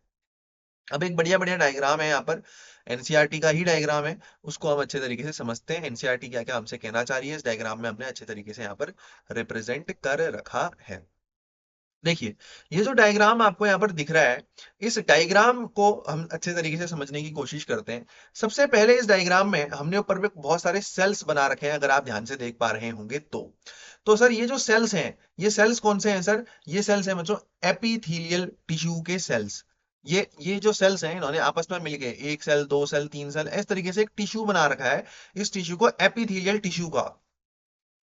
अब एक बढ़िया बढ़िया डायग्राम है यहाँ पर, एनसीईआरटी का ही डायग्राम है, उसको हम अच्छे तरीके से समझते हैं। एनसीईआरटी क्या क्या हमसे कहना चाह रही है, इस डायग्राम में हमने अच्छे तरीके से यहाँ पर रिप्रेजेंट कर रखा है। देखिए, ये जो डायग्राम आपको यहाँ पर दिख रहा है, इस डायग्राम को हम अच्छे तरीके से समझने की कोशिश करते हैं। सबसे पहले इस डायग्राम में हमने ऊपर पे बहुत सारे सेल्स बना रखे हैं, अगर आप ध्यान से देख पा रहे होंगे तो सर ये जो सेल्स हैं, ये सेल्स कौन से हैं सर? ये सेल्स हैं बच्चों एपिथेलियल टिश्यू के सेल्स। ये जो सेल्स हैं इन्होंने आपस में मिलके एक सेल, दो सेल, तीन सेल, इस तरीके से एक टिश्यू बना रखा है। इस टिश्यू को एपिथेलियल टिश्यू का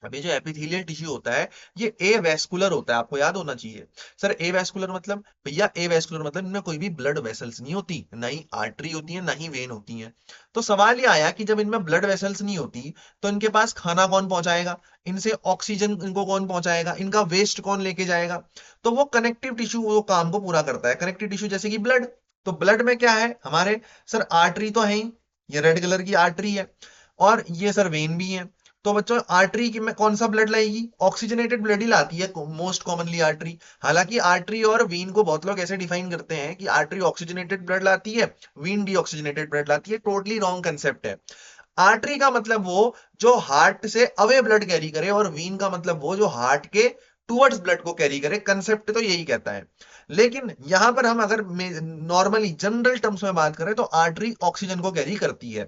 अब ये जो एपिथेलियल टिश्यू होता है ये ए वेस्कुलर होता है, आपको याद होना चाहिए। सर ए वेस्कुलर मतलब, भैया ए वेस्कुलर मतलब इनमें कोई भी ब्लड वेसल्स नहीं होती, ना ही आर्टरी होती है ना ही वेन होती है। तो सवाल ये आया कि जब इनमें ब्लड वेसल्स नहीं होती तो इनके पास खाना कौन पहुंचाएगा, इनसे ऑक्सीजन इनको कौन पहुंचाएगा, इनका वेस्ट कौन लेके जाएगा। तो वो कनेक्टिव टिश्यू वो काम को पूरा करता है, कनेक्टिव टिश्यू जैसे कि ब्लड। तो ब्लड में क्या है हमारे, सर आर्टरी तो है ही, ये रेड कलर की आर्टरी है, और ये सर वेन भी है। तो बच्चों आर्टरी की में कौन सा ब्लड लाएगी, ऑक्सीजनेटेड ब्लड ही लाती है मोस्ट कॉमनली आर्टरी। हालांकि आर्टरी और वीन को बहुत लोग ऐसे डिफाइन करते हैं कि आर्टरी ऑक्सीजनेटेड ब्लड लाती है, वीन डीऑक्सीजनेटेड ब्लड लाती है, टोटली रॉन्ग कंसेप्ट है। आर्टरी का मतलब वो जो हार्ट से अवे ब्लड कैरी करे, और वीन का मतलब वो जो हार्ट के टुवर्ड्स ब्लड को कैरी करे, कंसेप्ट तो यही कहता है। लेकिन यहां पर हम अगर नॉर्मली जनरल टर्म्स में बात करें तो आर्टरी ऑक्सीजन को कैरी करती है।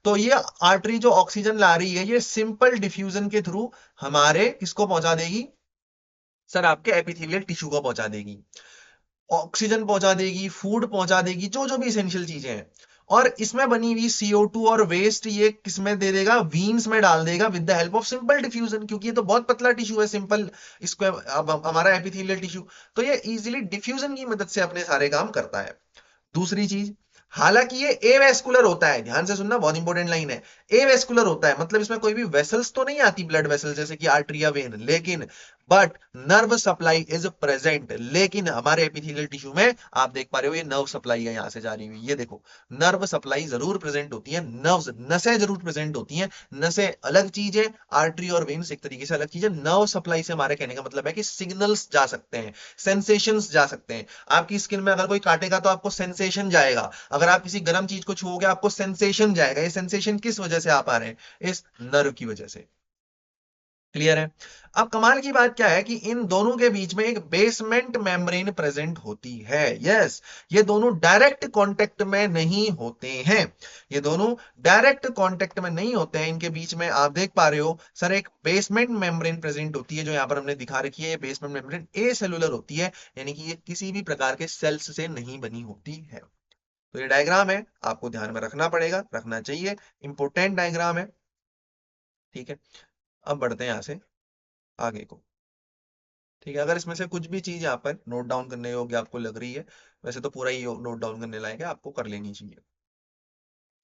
तो ये आर्टरी जो ऑक्सीजन ला रही है ये सिंपल डिफ्यूजन के थ्रू हमारे किसको पहुंचा देगी, सर आपके एपिथेलियल टिश्यू को पहुंचा देगी, ऑक्सीजन पहुंचा देगी, फूड पहुंचा देगी, जो जो भी इसेंशियल चीजें हैं। और इसमें बनी हुई CO2 और वेस्ट ये किसमें दे देगा, वीन्स में डाल देगा with the help of simple diffusion, क्योंकि ये तो बहुत पतला टिश्यू है सिंपल, इसको अब हमारा एपिथेलियल टिश्यू, तो ये इजीली डिफ्यूजन की मदद से अपने सारे काम करता है। दूसरी चीज, हालांकि ये एवेस्कुलर होता है, ध्यान से सुनना बहुत इंपॉर्टेंट लाइन है, एवेस्कुलर होता है मतलब इसमें कोई भी वेसल्स तो नहीं आती, ब्लड वेसल्स जैसे कि आर्टरी या वेन, लेकिन but nerve supply is present. लेकिन हमारे एपिथेलियल टिश्यू में आप देख पा रहे हो ये नर्व सप्लाई है यहां से जा रही हुई, ये देखो नर्व सप्लाई जरूर प्रेजेंट होती है, नर्व्स नसें जरूर प्रेजेंट होती हैं। नसें अलग चीज है, आर्टरी और वेन्स एक तरीके से अलग चीज है। नर्व सप्लाई से हमारे कहने का मतलब है कि सिग्नल्स जा सकते हैं, सेंसेशंस जा सकते हैं। आपकी स्किन में अगर कोई काटेगा तो आपको सेंसेशन जाएगा, अगर आप किसी गर्म चीज को छुओगे आपको सेंसेशन जाएगा। ये सेंसेशन किस वजह से आ पा रहे हैं, इस नर्व की वजह से। क्लियर है। अब कमाल की बात क्या है कि इन दोनों के बीच में एक बेसमेंट मेम्ब्रेन प्रेजेंट होती है। यस, ये दोनों डायरेक्ट कांटेक्ट में नहीं होते हैं, ये दोनों डायरेक्ट कांटेक्ट में नहीं होते हैं, इनके बीच में आप देख पा रहे हो सर एक बेसमेंट मेम्ब्रेन प्रेजेंट होती है, जो यहां पर हमने दिखा रखी है। ये बेसमेंट मेम्ब्रेन ए सेलुलर होती है, यानी कि ये किसी भी प्रकार के सेल्स से नहीं बनी होती है। तो ये डायग्राम है, आपको ध्यान में रखना पड़ेगा, रखना चाहिए, इंपॉर्टेंट डायग्राम है। ठीक है, अब बढ़ते हैं यहां से आगे को। ठीक है, अगर इसमें से कुछ भी चीज यहाँ पर नोट डाउन करने योग्य आपको लग रही है, वैसे तो पूरा ही नोट डाउन करने लायक है, आपको कर लेनी चाहिए।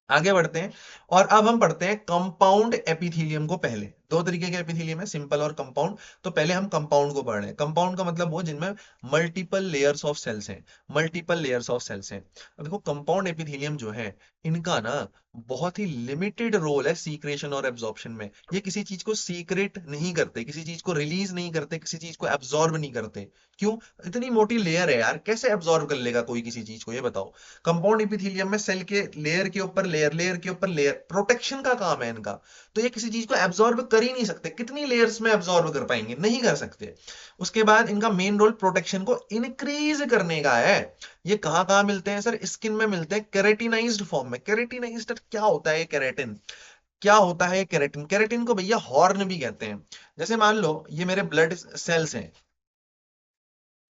आगे बढ़ते हैं, और अब हम पढ़ते हैं कंपाउंड एपिथेलियम को। पहले दो तरीके के एपिथेलियम है, सिंपल और कंपाउंड। तो पहले हम कंपाउंड को पढ़ रहे हैं। कंपाउंड का मतलब वो जिनमें मल्टीपल लेयर्स ऑफ सेल्स हैं, मल्टीपल लेयर्स ऑफ सेल्स हैं। अब देखो कंपाउंड एपिथेलियम जो है इनका ना बहुत ही लिमिटेड रोल है सीक्रेशन और एब्जॉर्प्शन में। ये किसी चीज को सीक्रेट नहीं करते, किसी चीज को रिलीज नहीं करते, किसी चीज को एब्जॉर्ब नहीं करते। क्यों, इतनी मोटी लेयर है यार, कैसे एब्जॉर्ब कर लेगा कोई किसी चीज को, ये बताओ। कंपाउंड एपिथेलियम में सेल के लेयर के ऊपर लेयर, लेयर के ऊपर लेयर, प्रोटेक्शन का काम है इनका। तो ये किसी चीज को एब्जॉर्ब कर ही नहीं सकते, कितनी लेयर्स में एब्जॉर्ब कर पाएंगे, नहीं कर सकते। उसके बाद इनका मेन रोल प्रोटेक्शन को इंक्रीज करने का है। ये कहां कहां मिलते हैं सर, स्किन में मिलते हैं केरेटिनाइज्ड फॉर्म में। केरेटिनाइज्ड क्या होता है, ये केरेटिन क्या होता है, केरेटिन, केरेटिन को भैया हॉर्न भी कहते हैं। जैसे मान लो ये मेरे ब्लड सेल्स हैं,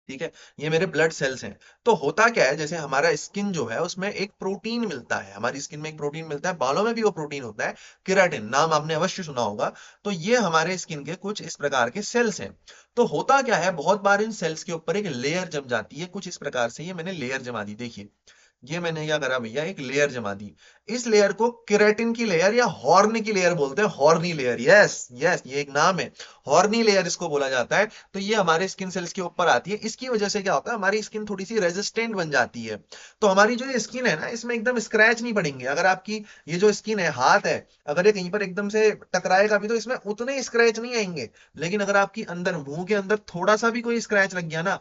ठीक है, ये मेरे ब्लड सेल्स हैं। तो होता क्या है, जैसे हमारा स्किन जो है उसमें एक प्रोटीन मिलता है, हमारी स्किन में एक प्रोटीन मिलता है, बालों में भी वो प्रोटीन होता है, केराटिन, नाम आपने अवश्य सुना होगा। तो ये हमारे स्किन के कुछ इस प्रकार के सेल्स हैं। तो होता क्या है, बहुत बार इन सेल्स के ऊपर एक लेयर जम जाती है, कुछ इस प्रकार से। ये मैंने लेयर जमा दी, देखिए ये मैंने क्या करा भैया, एक लेयर जमा दी। इस लेयर को केराटिन की लेयर या हॉर्न की लेयर बोलते हैं, हॉर्नी लेयर। यस यस, ये एक नाम है, हॉर्नी लेयर इसको बोला जाता है। तो ये हमारे स्किन सेल्स के ऊपर आती है, इसकी वजह से क्या होता है, हमारी स्किन थोड़ी सी रेजिस्टेंट बन जाती है। तो हमारी जो ये स्किन है ना, इसमें एकदम स्क्रैच नहीं पड़ेंगे। अगर आपकी ये जो स्किन है, हाथ है, अगर ये कहीं पर एकदम से टकराएगा भी तो इसमें उतने स्क्रैच नहीं आएंगे। लेकिन अगर आपकी अंदर, मुंह के अंदर थोड़ा सा भी कोई स्क्रैच लग गया ना,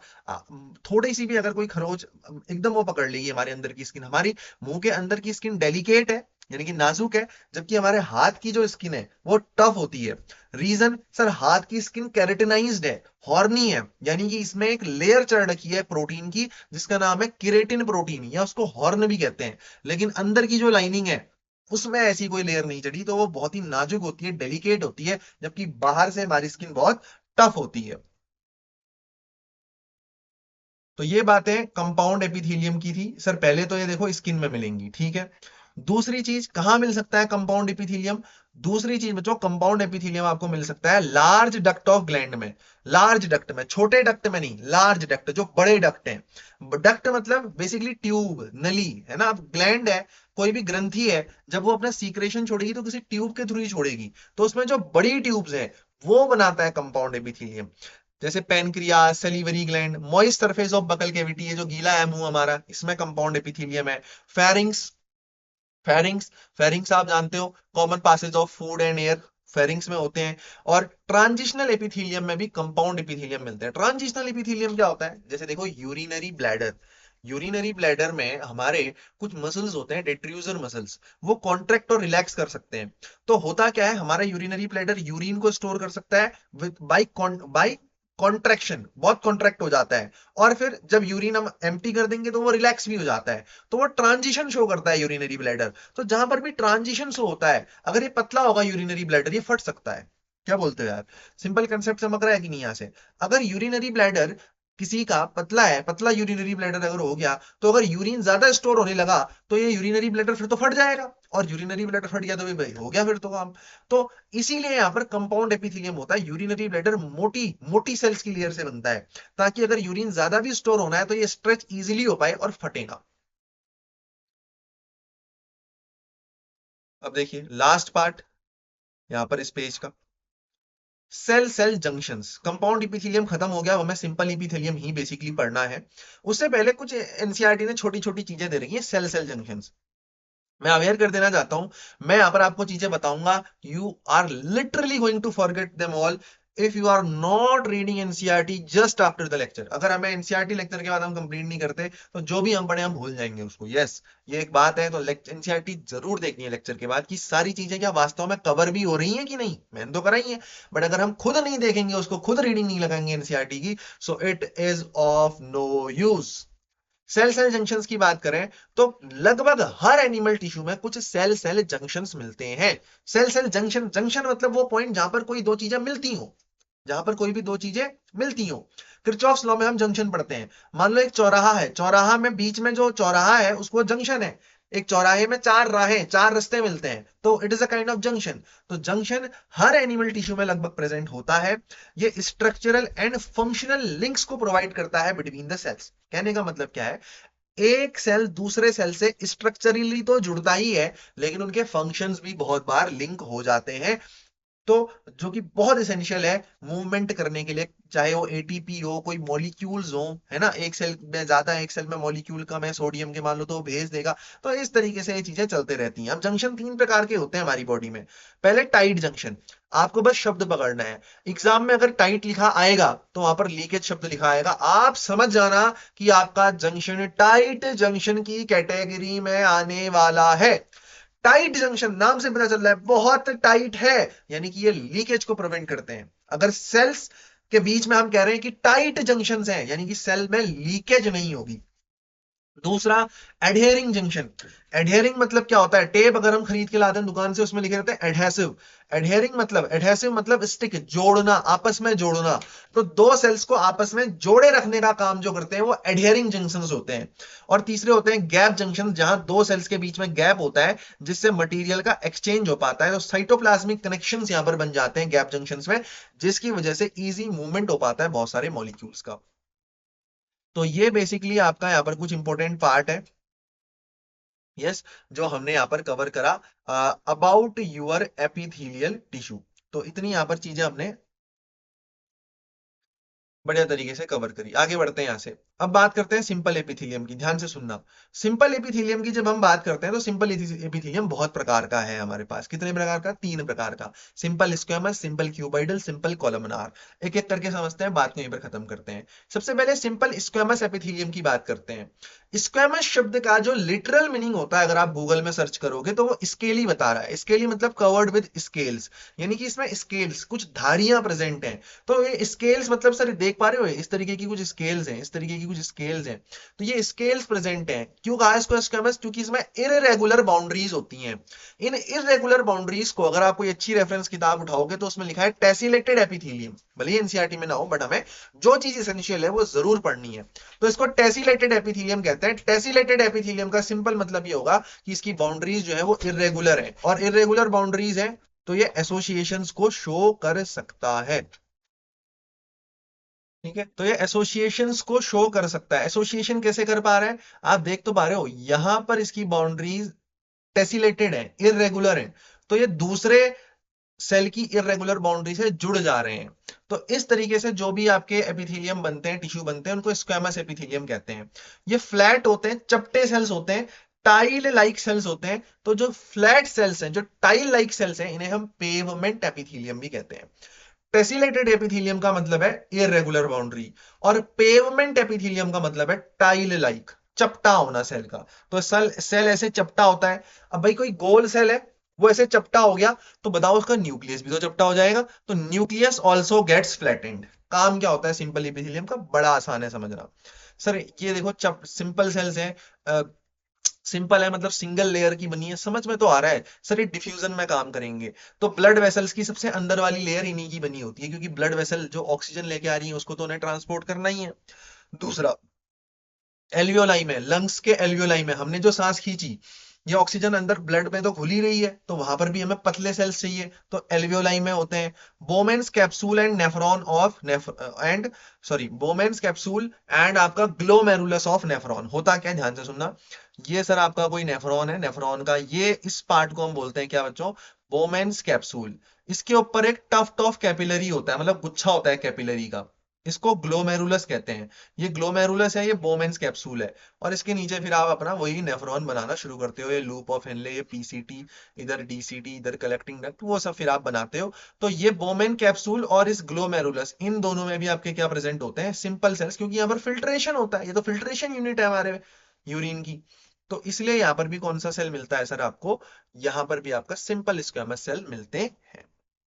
थोड़ी सी भी अगर कोई खरोच, एकदम वो पकड़ लेगी हमारे अंदर की स्किन। हमारी मुंह के अंदर की स्किन डेलिकेट है, यानी कि नाजुक है, जबकि हमारे हाथ की जो स्किन है वो टफ होती है। रीजन, सर हाथ की स्किन कैरेटिनाइज्ड है, हॉर्नी है, यानी कि इसमें एक लेयर चढ़ रखी है प्रोटीन की, जिसका नाम है केरेटिन प्रोटीन, या उसको हॉर्न भी कहते हैं। लेकिन अंदर की जो लाइनिंग है उसमें ऐसी कोई लेयर नहीं चढ़ी, तो वो बहुत ही नाजुक होती है, डेलिकेट होती है, जबकि बाहर से हमारी स्किन बहुत टफ होती है। तो ये बातें कंपाउंड एपिथेलियम की थी सर। पहले तो ये देखो स्किन में मिलेंगी, ठीक है। दूसरी चीज कहां मिल सकता है कंपाउंड एपिथेलियम, दूसरी चीज जो कंपाउंड एपिथेलियम आपको मिल सकता है लार्ज डक्ट ऑफ ग्लैंड में। लार्ज डक्ट में, छोटे डक्ट में नहीं, लार्ज डक्ट, जो बड़े डक्ट हैं। डक्ट मतलब बेसिकली ट्यूब, नली है ना। अब ग्लैंड है, कोई भी ग्रंथि है, जब वो अपना सीक्रेशन छोड़ेगी तो किसी ट्यूब के थ्रू ही छोड़ेगी। तो उसमें जो बड़ी ट्यूब्स है वो बनाता है कंपाउंड एपिथेलियम। जैसे pancreas, salivary gland, moist surface of buccal cavity है, जो गीला है मुंह हमारा, इसमें कंपाउंड एपिथेलियम है। फेरिंग्स, फेरिंग्स फेरिंग्स आप जानते हो, common passage of food and air pharynx में होते हैं। और ट्रांजिशनल एपिथेलियम में भी कंपाउंड एपिथेलियम मिलते हैं। ट्रांजिशनल एपिथेलियम क्या होता है? जैसे देखो यूरिनरी ब्लैडर, यूरिनरी ब्लैडर में हमारे कुछ मसल्स होते हैं, डेट्रूजर मसल्स, वो कॉन्ट्रैक्ट और रिलैक्स कर सकते हैं। तो होता क्या है, हमारा यूरिनरी ब्लैडर यूरिन को स्टोर कर सकता है विद बाय कॉन्ट्रैक्शन, बहुत कॉन्ट्रैक्ट हो जाता है। और फिर जब यूरिन हम एम्प्टी कर देंगे तो वो रिलैक्स भी हो जाता है। तो वो ट्रांजिशन शो करता है यूरिनरी ब्लैडर। तो जहां पर भी ट्रांजिशन शो होता है, अगर ये पतला होगा यूरिनरी ब्लैडर, ये फट सकता है। क्या बोलते हो यार? सिंपल कंसेप्ट समझ रहा है कि नहीं यहां से? अगर यूरिनरी ब्लैडर किसी का पतला है, पतला यूरिनरी ब्लैडर अगर हो गया, तो अगर यूरिन ज्यादा स्टोर होने लगा तो ये यूरिनरी ब्लैडर फिर तो फट जाएगा। और यूरिनरी ब्लैडर फट गया तो भाई हो गया फिर तो काम। तो इसीलिए यहाँ पर कंपाउंड एपिथेलियम होता है। यूरिनरी ब्लैडर मोटी मोटी सेल्स की लेयर से बनता है, ताकि अगर यूरिन ज्यादा भी स्टोर होना है तो ये स्ट्रेच इजीली हो पाए और फटेगा। अब देखिए लास्ट पार्ट यहाँ पर इस पेज का, cell cell junctions. Compound epithelium खत्म हो गया, हमें सिंपल इपिथेलियम ही बेसिकली पढ़ना है। उससे पहले कुछ एनसीईआरटी ने छोटी छोटी चीजें दे रही है सेल सेल जंक्शंस। मैं अवेयर कर देना चाहता हूं। मैं यहाँ पर आपको चीजें बताऊंगा, you are literally going to forget them all if you are not reading NCERT just after the lecture. अगर हमें एनसीईआरटी लेक्चर के बाद हम कंप्लीट नहीं करते तो जो भी हम पढ़े हम भूल जाएंगे उसको। यस, ये एक बात है। तो एनसीईआरटी जरूर देखनी है लेक्चर के बाद कि सारी चीजें क्या वास्तव में कवर भी हो रही हैं कि नहीं। मैंने तो कराई है, बट अगर हम खुद नहीं देखेंगे उसको, खुद रीडिंग नहीं लगाएंगे एनसीईआरटी की, so it is of no use. Cell cell junctions की बात करें तो लगभग हर एनिमल टिश्यू में कुछ सेल सेल जंक्शंस मिलते हैं। सेल सेल जंक्शन, जंक्शन मतलब वो पॉइंट जहां पर कोई दो चीजें मिलती हो, जहां पर कोई भी दो चीजें मिलती हो। किरचॉफ्स लॉ में हम जंक्शन पढ़ते हैं। मान लो एक चौराहा है, चौराहा में बीच में जो चौराहा है उसको जंक्शन है। एक चौराहे में चार राहें, चार रास्ते मिलते हैं, तो it is a kind of junction. तो जंक्शन हर एनिमल टिश्यू में लगभग प्रेजेंट होता है। ये स्ट्रक्चरल एंड फंक्शनल लिंक्स को प्रोवाइड करता है बिटवीन द सेल्स। कहने का मतलब क्या है, एक सेल दूसरे सेल से स्ट्रक्चरली तो जुड़ता ही है, लेकिन उनके फंक्शंस भी बहुत बार लिंक हो जाते हैं। तो जो कि बहुत इसेंशियल है मूवमेंट करने के लिए, चाहे वो एटीपी हो, कोई मॉलिक्यूल्स हो, है ना। एक सेल में ज्यादा है, एक सेल में मॉलिक्यूल कम है सोडियम के मान लो, तो वो भेज देगा। तो इस तरीके से ये चीजें चलते रहती हैं। अब जंक्शन तीन प्रकार के होते हैं हमारी बॉडी में। पहले टाइट जंक्शन, आपको बस शब्द पकड़ना है। एग्जाम में अगर टाइट लिखा आएगा तो वहां पर लीकेज शब्द लिखा आएगा, आप समझ जाना कि आपका जंक्शन टाइट जंक्शन की कैटेगरी में आने वाला है। टाइट जंक्शन नाम से पता चल रहा है बहुत टाइट है, यानी कि ये लीकेज को प्रिवेंट करते हैं। अगर सेल्स के बीच में हम कह रहे हैं कि टाइट जंक्शंस हैं, यानी कि सेल में लीकेज नहीं होगी। दूसरा, एडहेरिंग जंक्शन। एडहेरिंग मतलब क्या होता है, टेप अगर हम खरीद के लाते हैं दुकान से, उसमें लिखे रहते हैं एडहेसिव। एडहेसिव मतलब स्टिक, जोड़ना, आपस में जोड़ना। तो दो सेल्स को आपस में जोड़े रखने का काम जो करते हैं वो एडहेरिंग जंक्शंस होते हैं। और तीसरे होते हैं गैप जंक्शन, जहां दो सेल्स के बीच में गैप होता है जिससे मटेरियल का एक्सचेंज हो पाता है। तो साइटोप्लाज्मिक कनेक्शंस यहां पर बन जाते हैं गैप जंक्शंस में, जिसकी वजह से इजी मूवमेंट हो पाता है बहुत सारे मॉलिक्यूल्स का। तो ये बेसिकली आपका यहाँ पर कुछ इंपॉर्टेंट पार्ट है। यस, जो हमने यहाँ पर कवर करा अबाउट यूर एपिथेलियल टिश्यू। तो इतनी यहाँ पर चीजें हमने बढ़िया तरीके से कवर करी। आगे बढ़ते हैं यहां से। अब बात करते हैं सिंपल एपिथेलियम की, ध्यान से सुनना। सिंपल एपिथेलियम की जब हम बात करते हैं तो सिंपल एपिथेलियम बहुत प्रकार का है हमारे पास। कितने प्रकार का? तीन प्रकार का। Simple squamous, simple cuboidal, simple columnar. एक एक करके समझते हैं, बात को यहीं पर खत्म करते हैं। सबसे पहले सिंपल स्क्वेमस एपिथेलियम की बात करते हैं। स्क्वेमस शब्द का जो लिटरल मीनिंग होता है, अगर आप गूगल में सर्च करोगे तो वो स्केली बता रहा है। स्केली मतलब कवर्ड विद स्केल्स, यानी कि इसमें स्केल्स, कुछ धारियां प्रेजेंट हैं। तो ये स्केल्स मतलब सर देख पा रहे हो, इस तरीके की कुछ स्केल्स हैं, इस तरीके की कुछ स्केल्स हैं। तो ये स्केल्स प्रेजेंट हैं। क्यों कहा इसको स्क्वेमस? क्योंकि इसमें इररेगुलर बाउंड्रीज होती हैं। इन इररेगुलर बाउंड्रीज को अगर आप कोई अच्छी रेफरेंस किताब उठाओगे तो उसमें लिखा है टेसिलेटेड एपिथेलियम। भले ही एनसीईआरटी में ना हो, बट हमें जो चीज एसेंशियल है वो जरूर पढ़नी है। तो इसको टेसिलेटेड एपिथेलियम कहते हैं। टेसिलेटेड एपिथेलियम का सिंपल मतलब ये होगा कि इसकी बाउंड्रीज जो है वो इररेगुलर है, और इररेगुलर बाउंड्रीज है तो ये एसोसिएशंस को शो कर सकता है। ठीक है, तो ये एसोसिएशंस को शो कर सकता है। एसोसिएशन कैसे कर पा रहा है, आप देख तो पा रहे हो, यहां पर इसकी बाउंड्रीज टेसिलेटेड है, इरेगुलर है, तो ये दूसरे सेल की इरेगुलर बाउंड्री से जुड़ जा रहे हैं। तो इस तरीके से जो भी आपके एपिथेलियम बनते हैं, टिश्यू बनते हैं, उनको स्क्वेमस एपिथेलियम कहते हैं। ये फ्लैट होते हैं, चपटे सेल्स होते हैं, टाइल लाइक सेल्स होते हैं। तो जो फ्लैट सेल्स हैं, जो टाइल लाइक सेल्स हैं, इन्हें हम पेवमेंट एपिथेलियम भी कहते हैं। टेसिलेटेड एपिथेलियम का मतलब है इरेगुलर बाउंड्री, और पेवमेंट एपिथेलियम का मतलब है टाइल लाइक, चपटा होना सेल का। तो सेल सेल ऐसे चपटा होता है। अब भाई कोई गोल सेल है, वो ऐसे चपटा हो गया, तो बताओ उसका न्यूक्लियस भी तो चपटा हो जाएगा। तो न्यूक्लियस ऑल्सो गेट्स फ्लैटेंड। काम क्या होता है सिंपल एपिथेलियम का, बड़ा आसान है समझना। सर ये देखो, चप सिंपल सेल्स हैं, सिंपल है मतलब सिंगल लेयर की बनी है, समझ में तो आ रहा है। सर ये डिफ्यूजन में काम करेंगे, तो ब्लड वेसल्स की सबसे अंदर वाली लेयर इन्हीं की बनी होती है, क्योंकि ब्लड वेसल जो ऑक्सीजन लेके आ रही है उसको तो उन्हें ट्रांसपोर्ट करना ही है। दूसरा, एल्वियोलाई में, लंग्स के एल्वियोलाई में हमने जो सांस खींची, ये ऑक्सीजन अंदर ब्लड में तो घुल ही रही है, तो वहां पर भी हमें पतले सेल्स चाहिए, तो एल्वियोलाई में होते हैं। Bowman's capsule and nephron of and sorry, Bowman's capsule and आपका ग्लोमेरुलस ऑफ नेफ्रॉन होता क्या है, ध्यान से सुनना। ये सर आपका कोई नेफ्रॉन है, नेफ्रॉन का ये इस पार्ट को हम बोलते हैं क्या बच्चों, बोमेन्स कैप्सूल। इसके ऊपर एक टफ्ट ऑफ कैपिलरी होता है, मतलब गुच्छा होता है कैपिलरी का, इसको ग्लोमेरुलस कहते हैं। ये ग्लोमेरुलस है, ये बोमेन्स कैप्सूल है। और इसके नीचे फिर आप अपना वही नेफ्रॉन बनाना शुरू करते हो, ये लूप ऑफ हेनले, ये पीसीटी, इधर डीसीटी, इधर कलेक्टिंग डक्ट, वो सब फिर आप बनाते हो। तो ये बोमेन कैप्सूल और इस ग्लोमेरुलस, इन दोनों में भी आपके क्या प्रेजेंट होते हैं, सिंपल सेल्स, क्योंकि यहाँ पर फिल्ट्रेशन होता है, ये तो फिल्ट्रेशन यूनिट है हमारे यूरिन की। तो इसलिए यहाँ पर भी कौन सा सेल मिलता है सर आपको, यहाँ पर भी आपका सिंपल स्क्वेमस सेल मिलते हैं।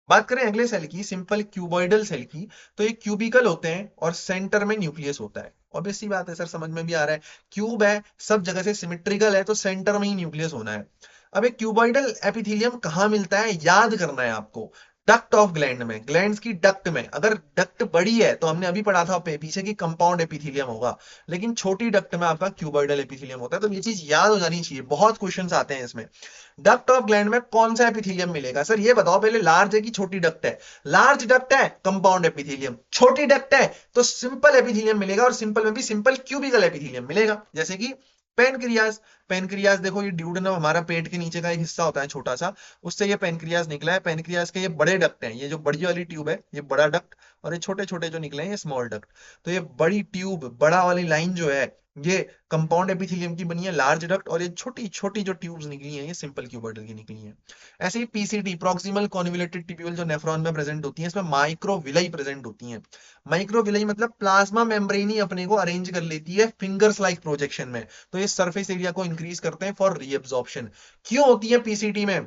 बात करें अगले सेल की, सिंपल क्यूबॉइडल सेल की, तो ये क्यूबिकल होते हैं और सेंटर में न्यूक्लियस होता है। ऑब्वियस सी बात है सर, समझ में भी आ रहा है, क्यूब है, सब जगह से सिमेट्रिकल है, तो सेंटर में ही न्यूक्लियस होना है। अब एक क्यूबॉइडल एपिथेलियम कहाँ मिलता है, याद करना है आपको, डक्ट ऑफ ग्लैंड में, ग्लैंड्स की डक्ट में। अगर डक्ट बड़ी है तो हमने अभी पढ़ा था पीछे की कंपाउंड एपिथेलियम होगा, लेकिन छोटी डक्ट में आपका क्यूबॉइडल एपिथेलियम होता है। तो ये चीज याद हो जानी चाहिए, बहुत क्वेश्चंस आते हैं इसमें। डक्ट ऑफ ग्लैंड में कौन सा एपिथेलियम मिलेगा, सर ये बताओ पहले, लार्ज है कि छोटी डक्ट है। लार्ज डक्ट है, कंपाउंड एपिथेलियम। छोटी डक्ट है तो सिंपल एपिथेलियम मिलेगा, और सिंपल में भी सिंपल क्यूबिकल एपिथेलियम मिलेगा, जैसे कि पेनक्रियाज। पेनक्रियाज देखो, ये ड्यूडेनम हमारा पेट के नीचे का एक हिस्सा होता है छोटा सा, उससे ये पेनक्रियाज निकला है। पेनक्रियाज के ये बड़े डक्ट हैं, ये जो बड़ी वाली ट्यूब है ये बड़ा डक्ट, और ये छोटे छोटे जो निकले हैं ये स्मॉल डक्ट। तो ये बड़ी ट्यूब, बड़ा वाली लाइन जो है, ये कंपाउंड एपिथेलियम की बनी है, लार्ज डक्ट, और ये छोटी छोटी जो ट्यूब्स निकली हैं ये सिंपल क्यूबॉइडल की निकली हैं। ऐसे ही पीसीटी, प्रॉक्सिमल कॉन्वोल्यूटेड ट्यूब्यूल, जो नेफ्रॉन में प्रेजेंट होती है, इसमें माइक्रोविलाई प्रेजेंट होती हैं। माइक्रोविलाई मतलब प्लाज्मा मेम्ब्रेन ही अपने को अरेंज कर लेती है फिंगर्स लाइक प्रोजेक्शन में, तो ये सरफेस एरिया को इंक्रीज करते हैं फॉर रीअब्जॉर्प्शन। क्यों होती है पीसीटी में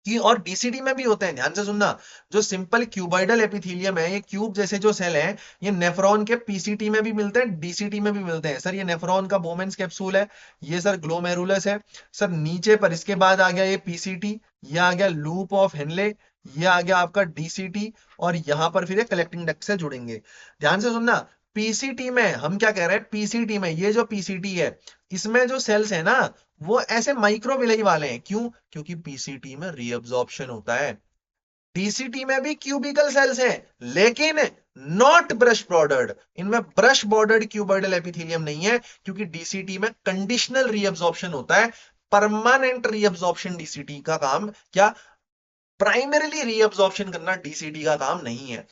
कि, और डीसीटी में भी होते हैं, ध्यान से सुनना। जो सिंपल क्यूबॉइडल एपिथेलियम है, ये क्यूब जैसे जो सेल हैं, ये नेफ्रॉन के पीसीटी में भी मिलते हैं, डीसीटी में भी मिलते हैं। सर ये नेफ्रॉन का बोमेन्स कैप्सूल है, ये सर ग्लोमेरुलस है। सर नीचे पर इसके बाद आ गया ये पीसीटी, ये आ गया लूप ऑफ हेनले, ये आ गया आपका डीसीटी, और यहां पर फिर ये कलेक्टिंग डक्ट से जुड़ेंगे। ध्यान से सुनना, पीसीटी में हम क्या कह रहे हैं, पीसीटी में ये जो पीसीटी है, इसमें जो सेल्स है ना, वो ऐसे माइक्रोविलाई वाले हैं। क्यों, क्योंकि पीसीटी में रीअब्जॉर्प्शन होता है। डीसीटी में भी क्यूबिकल सेल्स हैं, लेकिन नॉट ब्रश बॉर्डर्ड, इनमें ब्रश बॉर्डर्ड क्यूबॉइडल एपिथेलियम नहीं है, क्योंकि डीसीटी में कंडीशनल रीअब्जॉर्प्शन होता है। परमानेंट रीअब्जॉर्प्शन डीसीटी का काम क्या, प्राइमरीली रीअब्जॉर्प्शन करना डीसीटी का काम नहीं है।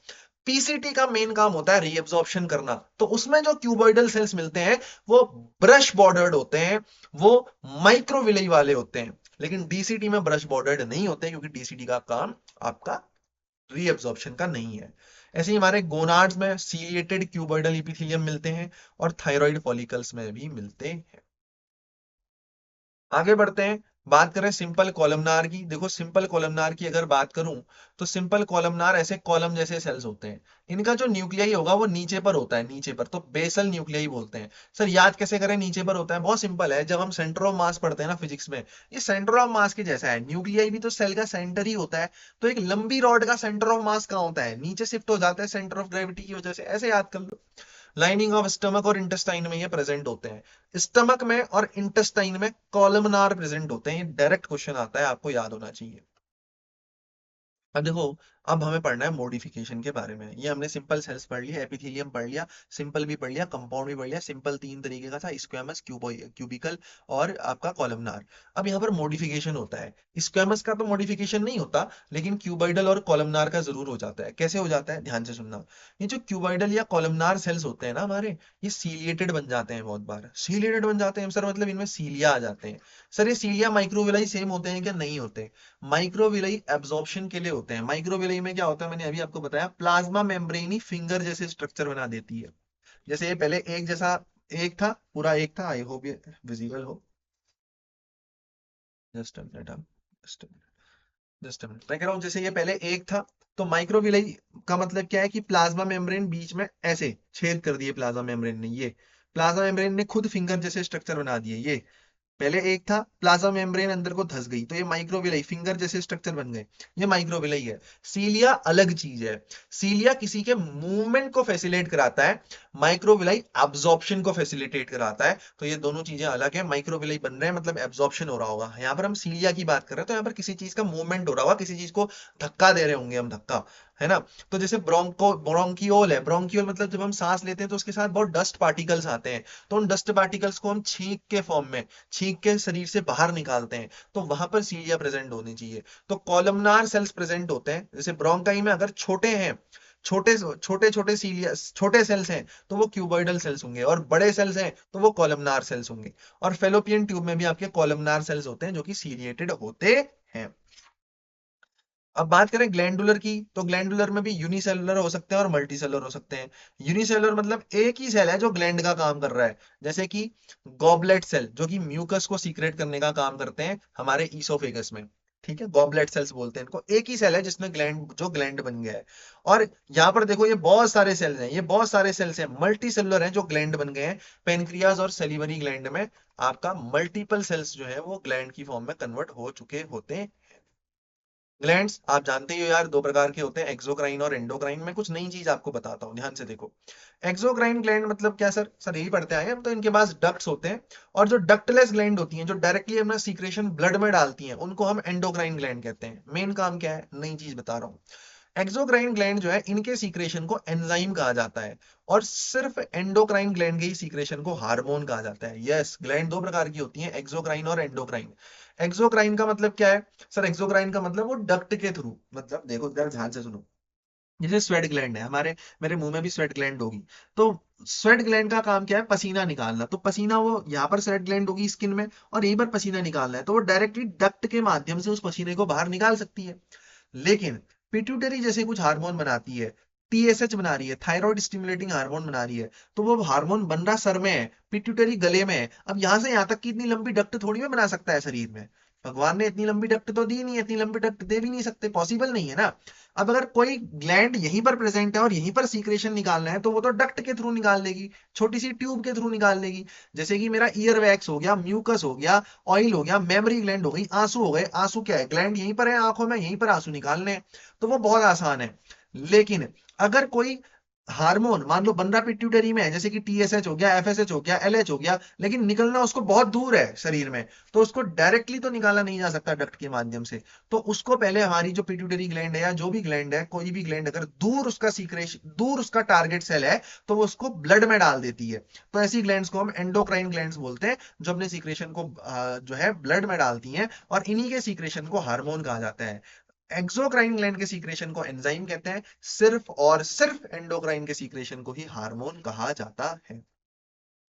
पीसीटी का मेन काम होता है रीअब्जॉर्प्शन करना। तो उसमें जो क्यूबॉइडल सेल्स मिलते हैं वो ब्रश बॉर्डर्ड होते हैं, वो माइक्रोविलाई वाले होते हैं। लेकिन डीसीटी में ब्रश बॉर्डर्ड नहीं होते, क्योंकि डीसीटी का काम आपका रीअब्जॉर्प्शन का नहीं है। ऐसे ही हमारे गोनाड्स में सीलिएटेड क्यूबॉइडल एपिथेलियम मिलते हैं, और थायराइड फॉलिकल्स में भी मिलते हैं। आगे बढ़ते हैं, बात करें सिंपल कॉलमनार की। देखो सिंपल कॉलमनार की अगर बात करूं, तो सिंपल कॉलमनार ऐसे कॉलम जैसे सेल्स होते हैं। इनका जो न्यूक्लियाई होगा वो नीचे पर होता है, नीचे पर, तो बेसल न्यूक्लियाई बोलते हैं। सर याद कैसे करें नीचे पर होता है, बहुत सिंपल है, जब हम सेंटर ऑफ मास पढ़ते हैं ना फिजिक्स में, ये सेंटर ऑफ मास के जैसा है। न्यूक्लियाई भी तो सेल का सेंटर ही होता है। तो एक लंबी रॉड का सेंटर ऑफ मास कहाँ होता है, नीचे शिफ्ट हो जाता है सेंटर ऑफ ग्रेविटी की वजह से, ऐसे याद कर लो। लाइनिंग ऑफ स्टमक और इंटेस्टाइन में ये प्रेजेंट होते हैं। स्टमक में और इंटेस्टाइन में कॉलमनार प्रेजेंट होते हैं। ये डायरेक्ट क्वेश्चन आता है, आपको याद होना चाहिए। अब देखो, अब हमें पढ़ना है मॉडिफिकेशन के बारे में। ये हमने सिंपल सेल्स पढ़ लिया, एपिथेलियम पढ़ लिया, सिंपल भी पढ़ लिया, कंपाउंड भी पढ़ लिया। सिंपल तीन तरीके का था, स्क्वेमस, क्यूबिकल और आपका कॉलमनार। अब यहाँ पर मॉडिफिकेशन होता है। स्क्वेमस का तो मॉडिफिकेशन नहीं होता, लेकिन क्यूबाइडल और कॉलमनार का जरूर हो जाता है। कैसे हो जाता है, ध्यान से सुनना। ये जो क्यूबाइडल या कॉलमनार सेल्स होते हैं ना हमारे, ये सीलिएटेड बन जाते हैं। बहुत बार सीलिएटेड बन जाते हैं सर, मतलब इनमें सीलिया आ जाते हैं। सर ये सीलिया माइक्रोविलाई सेम होते हैं क्या? नहीं होते। माइक्रोविलाई एब्जॉर्प्शन के लिए होते हैं। माइक्रोविलाई में क्या होता है, मैंने अभी आपको बताया, प्लाज्मा मेम्ब्रेन ही फिंगर जैसे स्ट्रक्चर बना देती है। जैसे ये पहले एक जैसा एक था, पूरा एक था। आई होप ये विजिबल हो। Just a minute, just just minute, मैं कह रहा हूँ जैसे ये पहले एक था। तो माइक्रोविलाई का मतलब क्या है कि प्लाज्मा मेम्ब्रेन बीच में ऐसे छेद कर दिए प्लाज्मा मेम्ब्रेन ने। ये प्लाज्मा मेम्ब्रेन ने खुद फिंगर जैसे स्ट्रक्चर बना दिए। ये पहले एक था, प्लाज्मा मेम्ब्रेन अंदर को धस गई, तो ये माइक्रोविलाई फिंगर जैसे स्ट्रक्चर बन गए। ये माइक्रोविलाई है। सीलिया अलग चीज है। सीलिया किसी के मूवमेंट को फैसिलिटेट कराता है, माइक्रोविलाई एब्जॉर्प्शन को फैसिलिटेट कराता है। तो ये दोनों चीजें अलग है। माइक्रोविलाई बन रहे हैं मतलब एब्जॉर्प्शन हो रहा होगा। यहाँ पर हम सीलिया की बात कर रहे हैं, तो यहाँ पर किसी चीज का मूवमेंट हो रहा होगा, किसी चीज को धक्का दे रहे होंगे हम, धक्का, है ना। तो जैसे ब्रोंकियोल है। ब्रोंकियोल मतलब जब हम सांस लेते हैं तो उसके साथ बहुत डस्ट पार्टिकल्स आते हैं। तो उन डस्ट पार्टिकल्स को हम छींक के फॉर्म में, छींक के शरीर से बाहर निकालते हैं। तो वहां पर सीलिया प्रेजेंट होनी चाहिए। तो कॉलमनार सेल्स प्रेजेंट होते हैं। जैसे ब्रोंकाई में अगर छोटे हैं, छोटे छोटे छोटे सीलिया, छोटे सेल्स हैं, तो वो क्यूबॉइडल सेल्स होंगे, और बड़े सेल्स हैं तो वो कॉलमनार सेल्स होंगे। और फेलोपियन ट्यूब में भी आपके कॉलमनार सेल्स होते हैं जो कि सीलिएटेड होते हैं। अब बात करें ग्लैंडुलर की, तो ग्लैंडुलर में भी यूनिसेलुलर हो सकते हैं और मल्टीसेलुलर हो सकते हैं। यूनिसेलुलर मतलब एक ही सेल है जो ग्लैंड का काम कर रहा है। जैसे कि गॉबलेट सेल, जो कि म्यूकस को सीक्रेट करने का काम करते हैं हमारे ईसोफेगस में। ठीक है, गॉबलेट सेल्स बोलते हैं इनको। एक ही सेल है जिसमें ग्लैंड, जो ग्लैंड बन गया है। और यहाँ पर देखो, ये बहुत सारे सेल्स हैं, ये बहुत सारे सेल्स हैं, मल्टी सेलुलर हैं जो ग्लैंड बन गए हैं। पेनक्रियाज और सलीवरी ग्लैंड में आपका मल्टीपल सेल्स जो है वो ग्लैंड की फॉर्म में कन्वर्ट हो चुके होते हैं। ग्लैंड्स आप जानते ही हो यार, दो प्रकार के होते हैं, एक्सोक्राइन और एंडोक्राइन। में कुछ नई चीज आपको बताता हूँ, ध्यान से देखो। एक्सोक्राइन ग्लैंड मतलब क्या सर? सर यही पढ़ते आए हैं हम तो। इनके पास डक्ट्स होते हैं। और जो डक्टलेस ग्लैंड होती हैं, जो डायरेक्टली अपना सीक्रेशन ब्लड में डालती हैं, उनको हम एंडोक्राइन ग्लैंड कहते हैं। मेन काम क्या है, नई चीज बता रहा हूँ। एक्सोक्राइन ग्लैंड जो है, इनके सीक्रेशन को एंजाइम कहा जाता है। और सिर्फ एंडोक्राइन ग्लैंड के ही सीक्रेशन को हार्मोन कहा जाता है। यस, ग्लैंड दो प्रकार की होती हैं, एक्सोक्राइन और एंडोक्राइन। एक्सोक्राइन का मतलब क्या है? सर एक्सोक्राइन का मतलब वो डक्ट के थ्रू, मतलब देखो जरा ध्यान से सुनो। जैसे स्वेट ग्लैंड है हमारे, मेरे मुंह में भी स्वेट ग्लैंड होगी। तो स्वेट ग्लैंड का काम क्या है? पसीना निकालना। तो पसीना वो यहाँ पर स्वेट ग्लैंड होगी स्किन में, और यहीं पर पसीना निकालना है, तो वो डायरेक्टली डक्ट के माध्यम से उस पसीने को बाहर निकाल सकती है। लेकिन पिट्यूटरी जैसे कुछ हार्मोन बनाती है, टीएसएच बना रही है, थायराइड स्टिमुलेटिंग हार्मोन बना रही है। तो वो हार्मोन बन रहा सर में है, पिट्यूटरी गले में है। अब यहां से यहां तक की इतनी लंबी डक्ट थोड़ी में बना सकता है शरीर में। भगवान ने इतनी लंबी डक्ट तो दी नहीं है, इतनी लंबी डक्ट दे भी नहीं सकते, पॉसिबल नहीं है ना। अब अगर कोई ग्लैंड यहीं पर प्रेजेंट है और यहीं पर सीक्रेशन निकालना है, तो वो तो डक्ट के थ्रू निकाल लेगी, छोटी सी ट्यूब के थ्रू निकाल लेगी। जैसे कि मेरा ईयर वैक्स हो गया, म्यूकस हो गया, ऑयल हो गया, मेमोरी ग्लैंड हो गई, आंसू हो गए। आंसू क्या है? ग्लैंड यहीं पर है आंखों में, यहीं पर आंसू निकालने हैं। तो वो बहुत आसान है। लेकिन अगर कोई हार्मोन मान लो बन रहा पिट्यूटरी में है, जैसे कि टीएसएच हो गया, एफएसएच हो गया, एलएच हो गया, लेकिन निकलना उसको बहुत दूर है शरीर में, तो उसको डायरेक्टली तो निकाला नहीं जा सकता डक्ट के माध्यम से। तो उसको पहले हमारी जो पिट्यूटरी ग्लैंड है, या जो भी ग्लैंड है, कोई भी ग्लैंड अगर दूर उसका सीक्रेशन, दूर उसका टारगेट सेल है, तो वो उसको ब्लड में डाल देती है। तो ऐसी ग्लैंड्स को हम एंडोक्राइन ग्लैंड्स बोलते हैं, जो अपने सीक्रेशन को जो है ब्लड में डालती हैं। और इन्हीं के सीक्रेशन को हार्मोन कहा जाता है। एक्सोक्राइन ग्लैंड के सीक्रेशन को एंजाइम कहते हैं। सिर्फ और सिर्फ एंडोक्राइन के सीक्रेशन को ही हार्मोन कहा जाता है।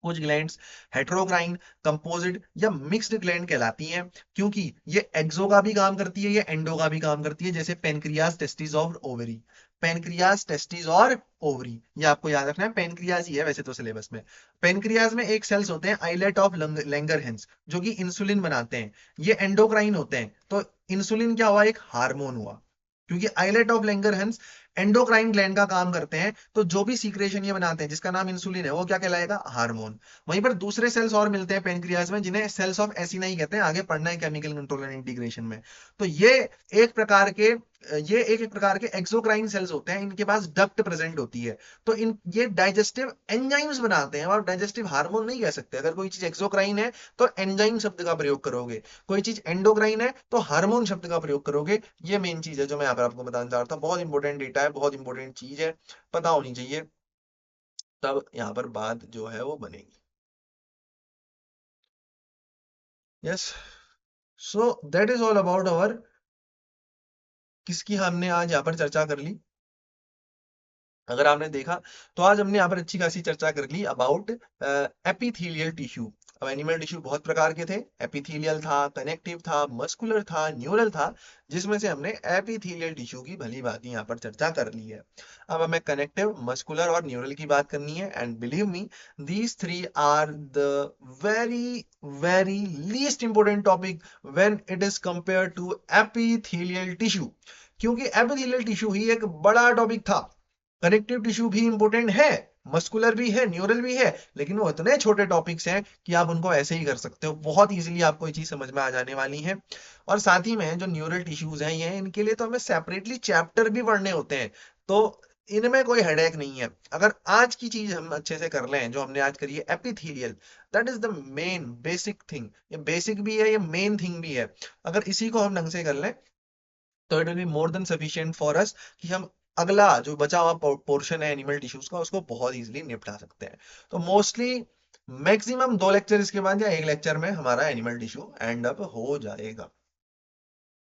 कुछ ग्लैंड्स हेटेरोक्राइन, कंपोजिट या मिक्स्ड ग्लैंड कहलाती हैं, क्योंकि ये एक्सो का भी काम करती है, ये एंडो का भी काम करती है। जैसे पेनक्रियाज, टेस्टिस और ओवरी। पेनक्रियाज, टेस्टिस और ओवरी, ये आपको याद रखना है, पेनक्रियाज ही है वैसे तो सिलेबस में। पेनक्रियाज में एक सेल्स होते हैं, आइलेट ऑफ लैंगरहेंस, जो कि इंसुलिन बनाते हैं। ये एंडोक्राइन होते हैं। तो इंसुलिन क्या हुआ? एक हार्मोन हुआ, क्योंकि islet of Langerhans endocrine gland का काम करते हैं, तो जो भी सीक्रेशन ये बनाते हैं जिसका नाम इंसुलिन है वो क्या कहलाएगा, हार्मोन। वहीं पर दूसरे सेल्स और मिलते हैं पेनक्रियाज में जिन्हें सेल्स ऑफ एसिनाई कहते हैं, आगे पढ़ना है केमिकल कंट्रोल एंड इंटीग्रेशन में। तो एक प्रकार के ये एक प्रकार के एक्सोक्राइन सेल्स होते हैं, इनके पास डक्ट प्रेजेंट होती है। तो इन ये डाइजेस्टिव एंजाइम्स बनाते हैं, और डाइजेस्टिव हार्मोन नहीं कह सकते। अगर कोई चीज एक्सोक्राइन है तो एंजाइम शब्द का प्रयोग करोगे, कोई चीज एंडोक्राइन है तो हार्मोन शब्द का प्रयोग करोगे। ये मेन चीज है जो मैं यहाँ पर आपको बताना चाह रहा था। बहुत इंपॉर्टेंट डेटा है, बहुत इंपॉर्टेंट चीज है, पता होनी चाहिए, तब यहाँ पर बात जो है वो बनेगी। Yes, so that is all about our, किसकी हमने आज यहाँ पर चर्चा कर ली। अगर आपने देखा तो आज हमने यहाँ पर अच्छी खासी चर्चा कर ली अबाउट एपिथेलियल टिश्यू। अब एनिमल टिश्यू बहुत प्रकार के थे, एपिथेलियल था, कनेक्टिव था, मस्कुलर था, न्यूरल था, जिसमें से हमने एपिथेलियल टिश्यू की भली भांति यहाँ पर चर्चा कर ली है। अब हमें कनेक्टिव, मस्कुलर और न्यूरल की बात करनी है, and believe me these three are the very very least important topic when it is compare to epithelial tissue, क्योंकि एपिथेलियल टिश्यू ही एक बड़ा टॉपिक था। कनेक्टिव टिश्यू भी इंपॉर्टेंट है, मस्कुलर भी है, न्यूरल भी है, लेकिन वो इतने छोटे टॉपिक्स हैं कि आप उनको ऐसे ही कर सकते हो, बहुत इजीली आपको ये चीज समझ में आ जाने वाली है। और साथ ही में जो न्यूरल टिश्यूज हैं ये, इनके लिए तो हमें सेपरेटली चैप्टर भी पढ़ने होते हैं, तो इनमें कोई हेडेक नहीं है। अगर आज की चीज हम अच्छे से कर लें जो हमने आज करी है epithelial, that is the main basic thing. ये बेसिक भी है, ये मेन थिंग भी है। अगर इसी को हम ढंग से कर लें तो it will be more than sufficient for us कि हम अगला जो बचा हुआ पोर्शन है एनिमल टिश्यूज का उसको बहुत इजीली निपटा सकते हैं। तो मोस्टली मैक्सिमम 2 लेक्चर इसके बाद या 1 लेक्चर में हमारा एनिमल टिश्यू एंड अप हो जाएगा।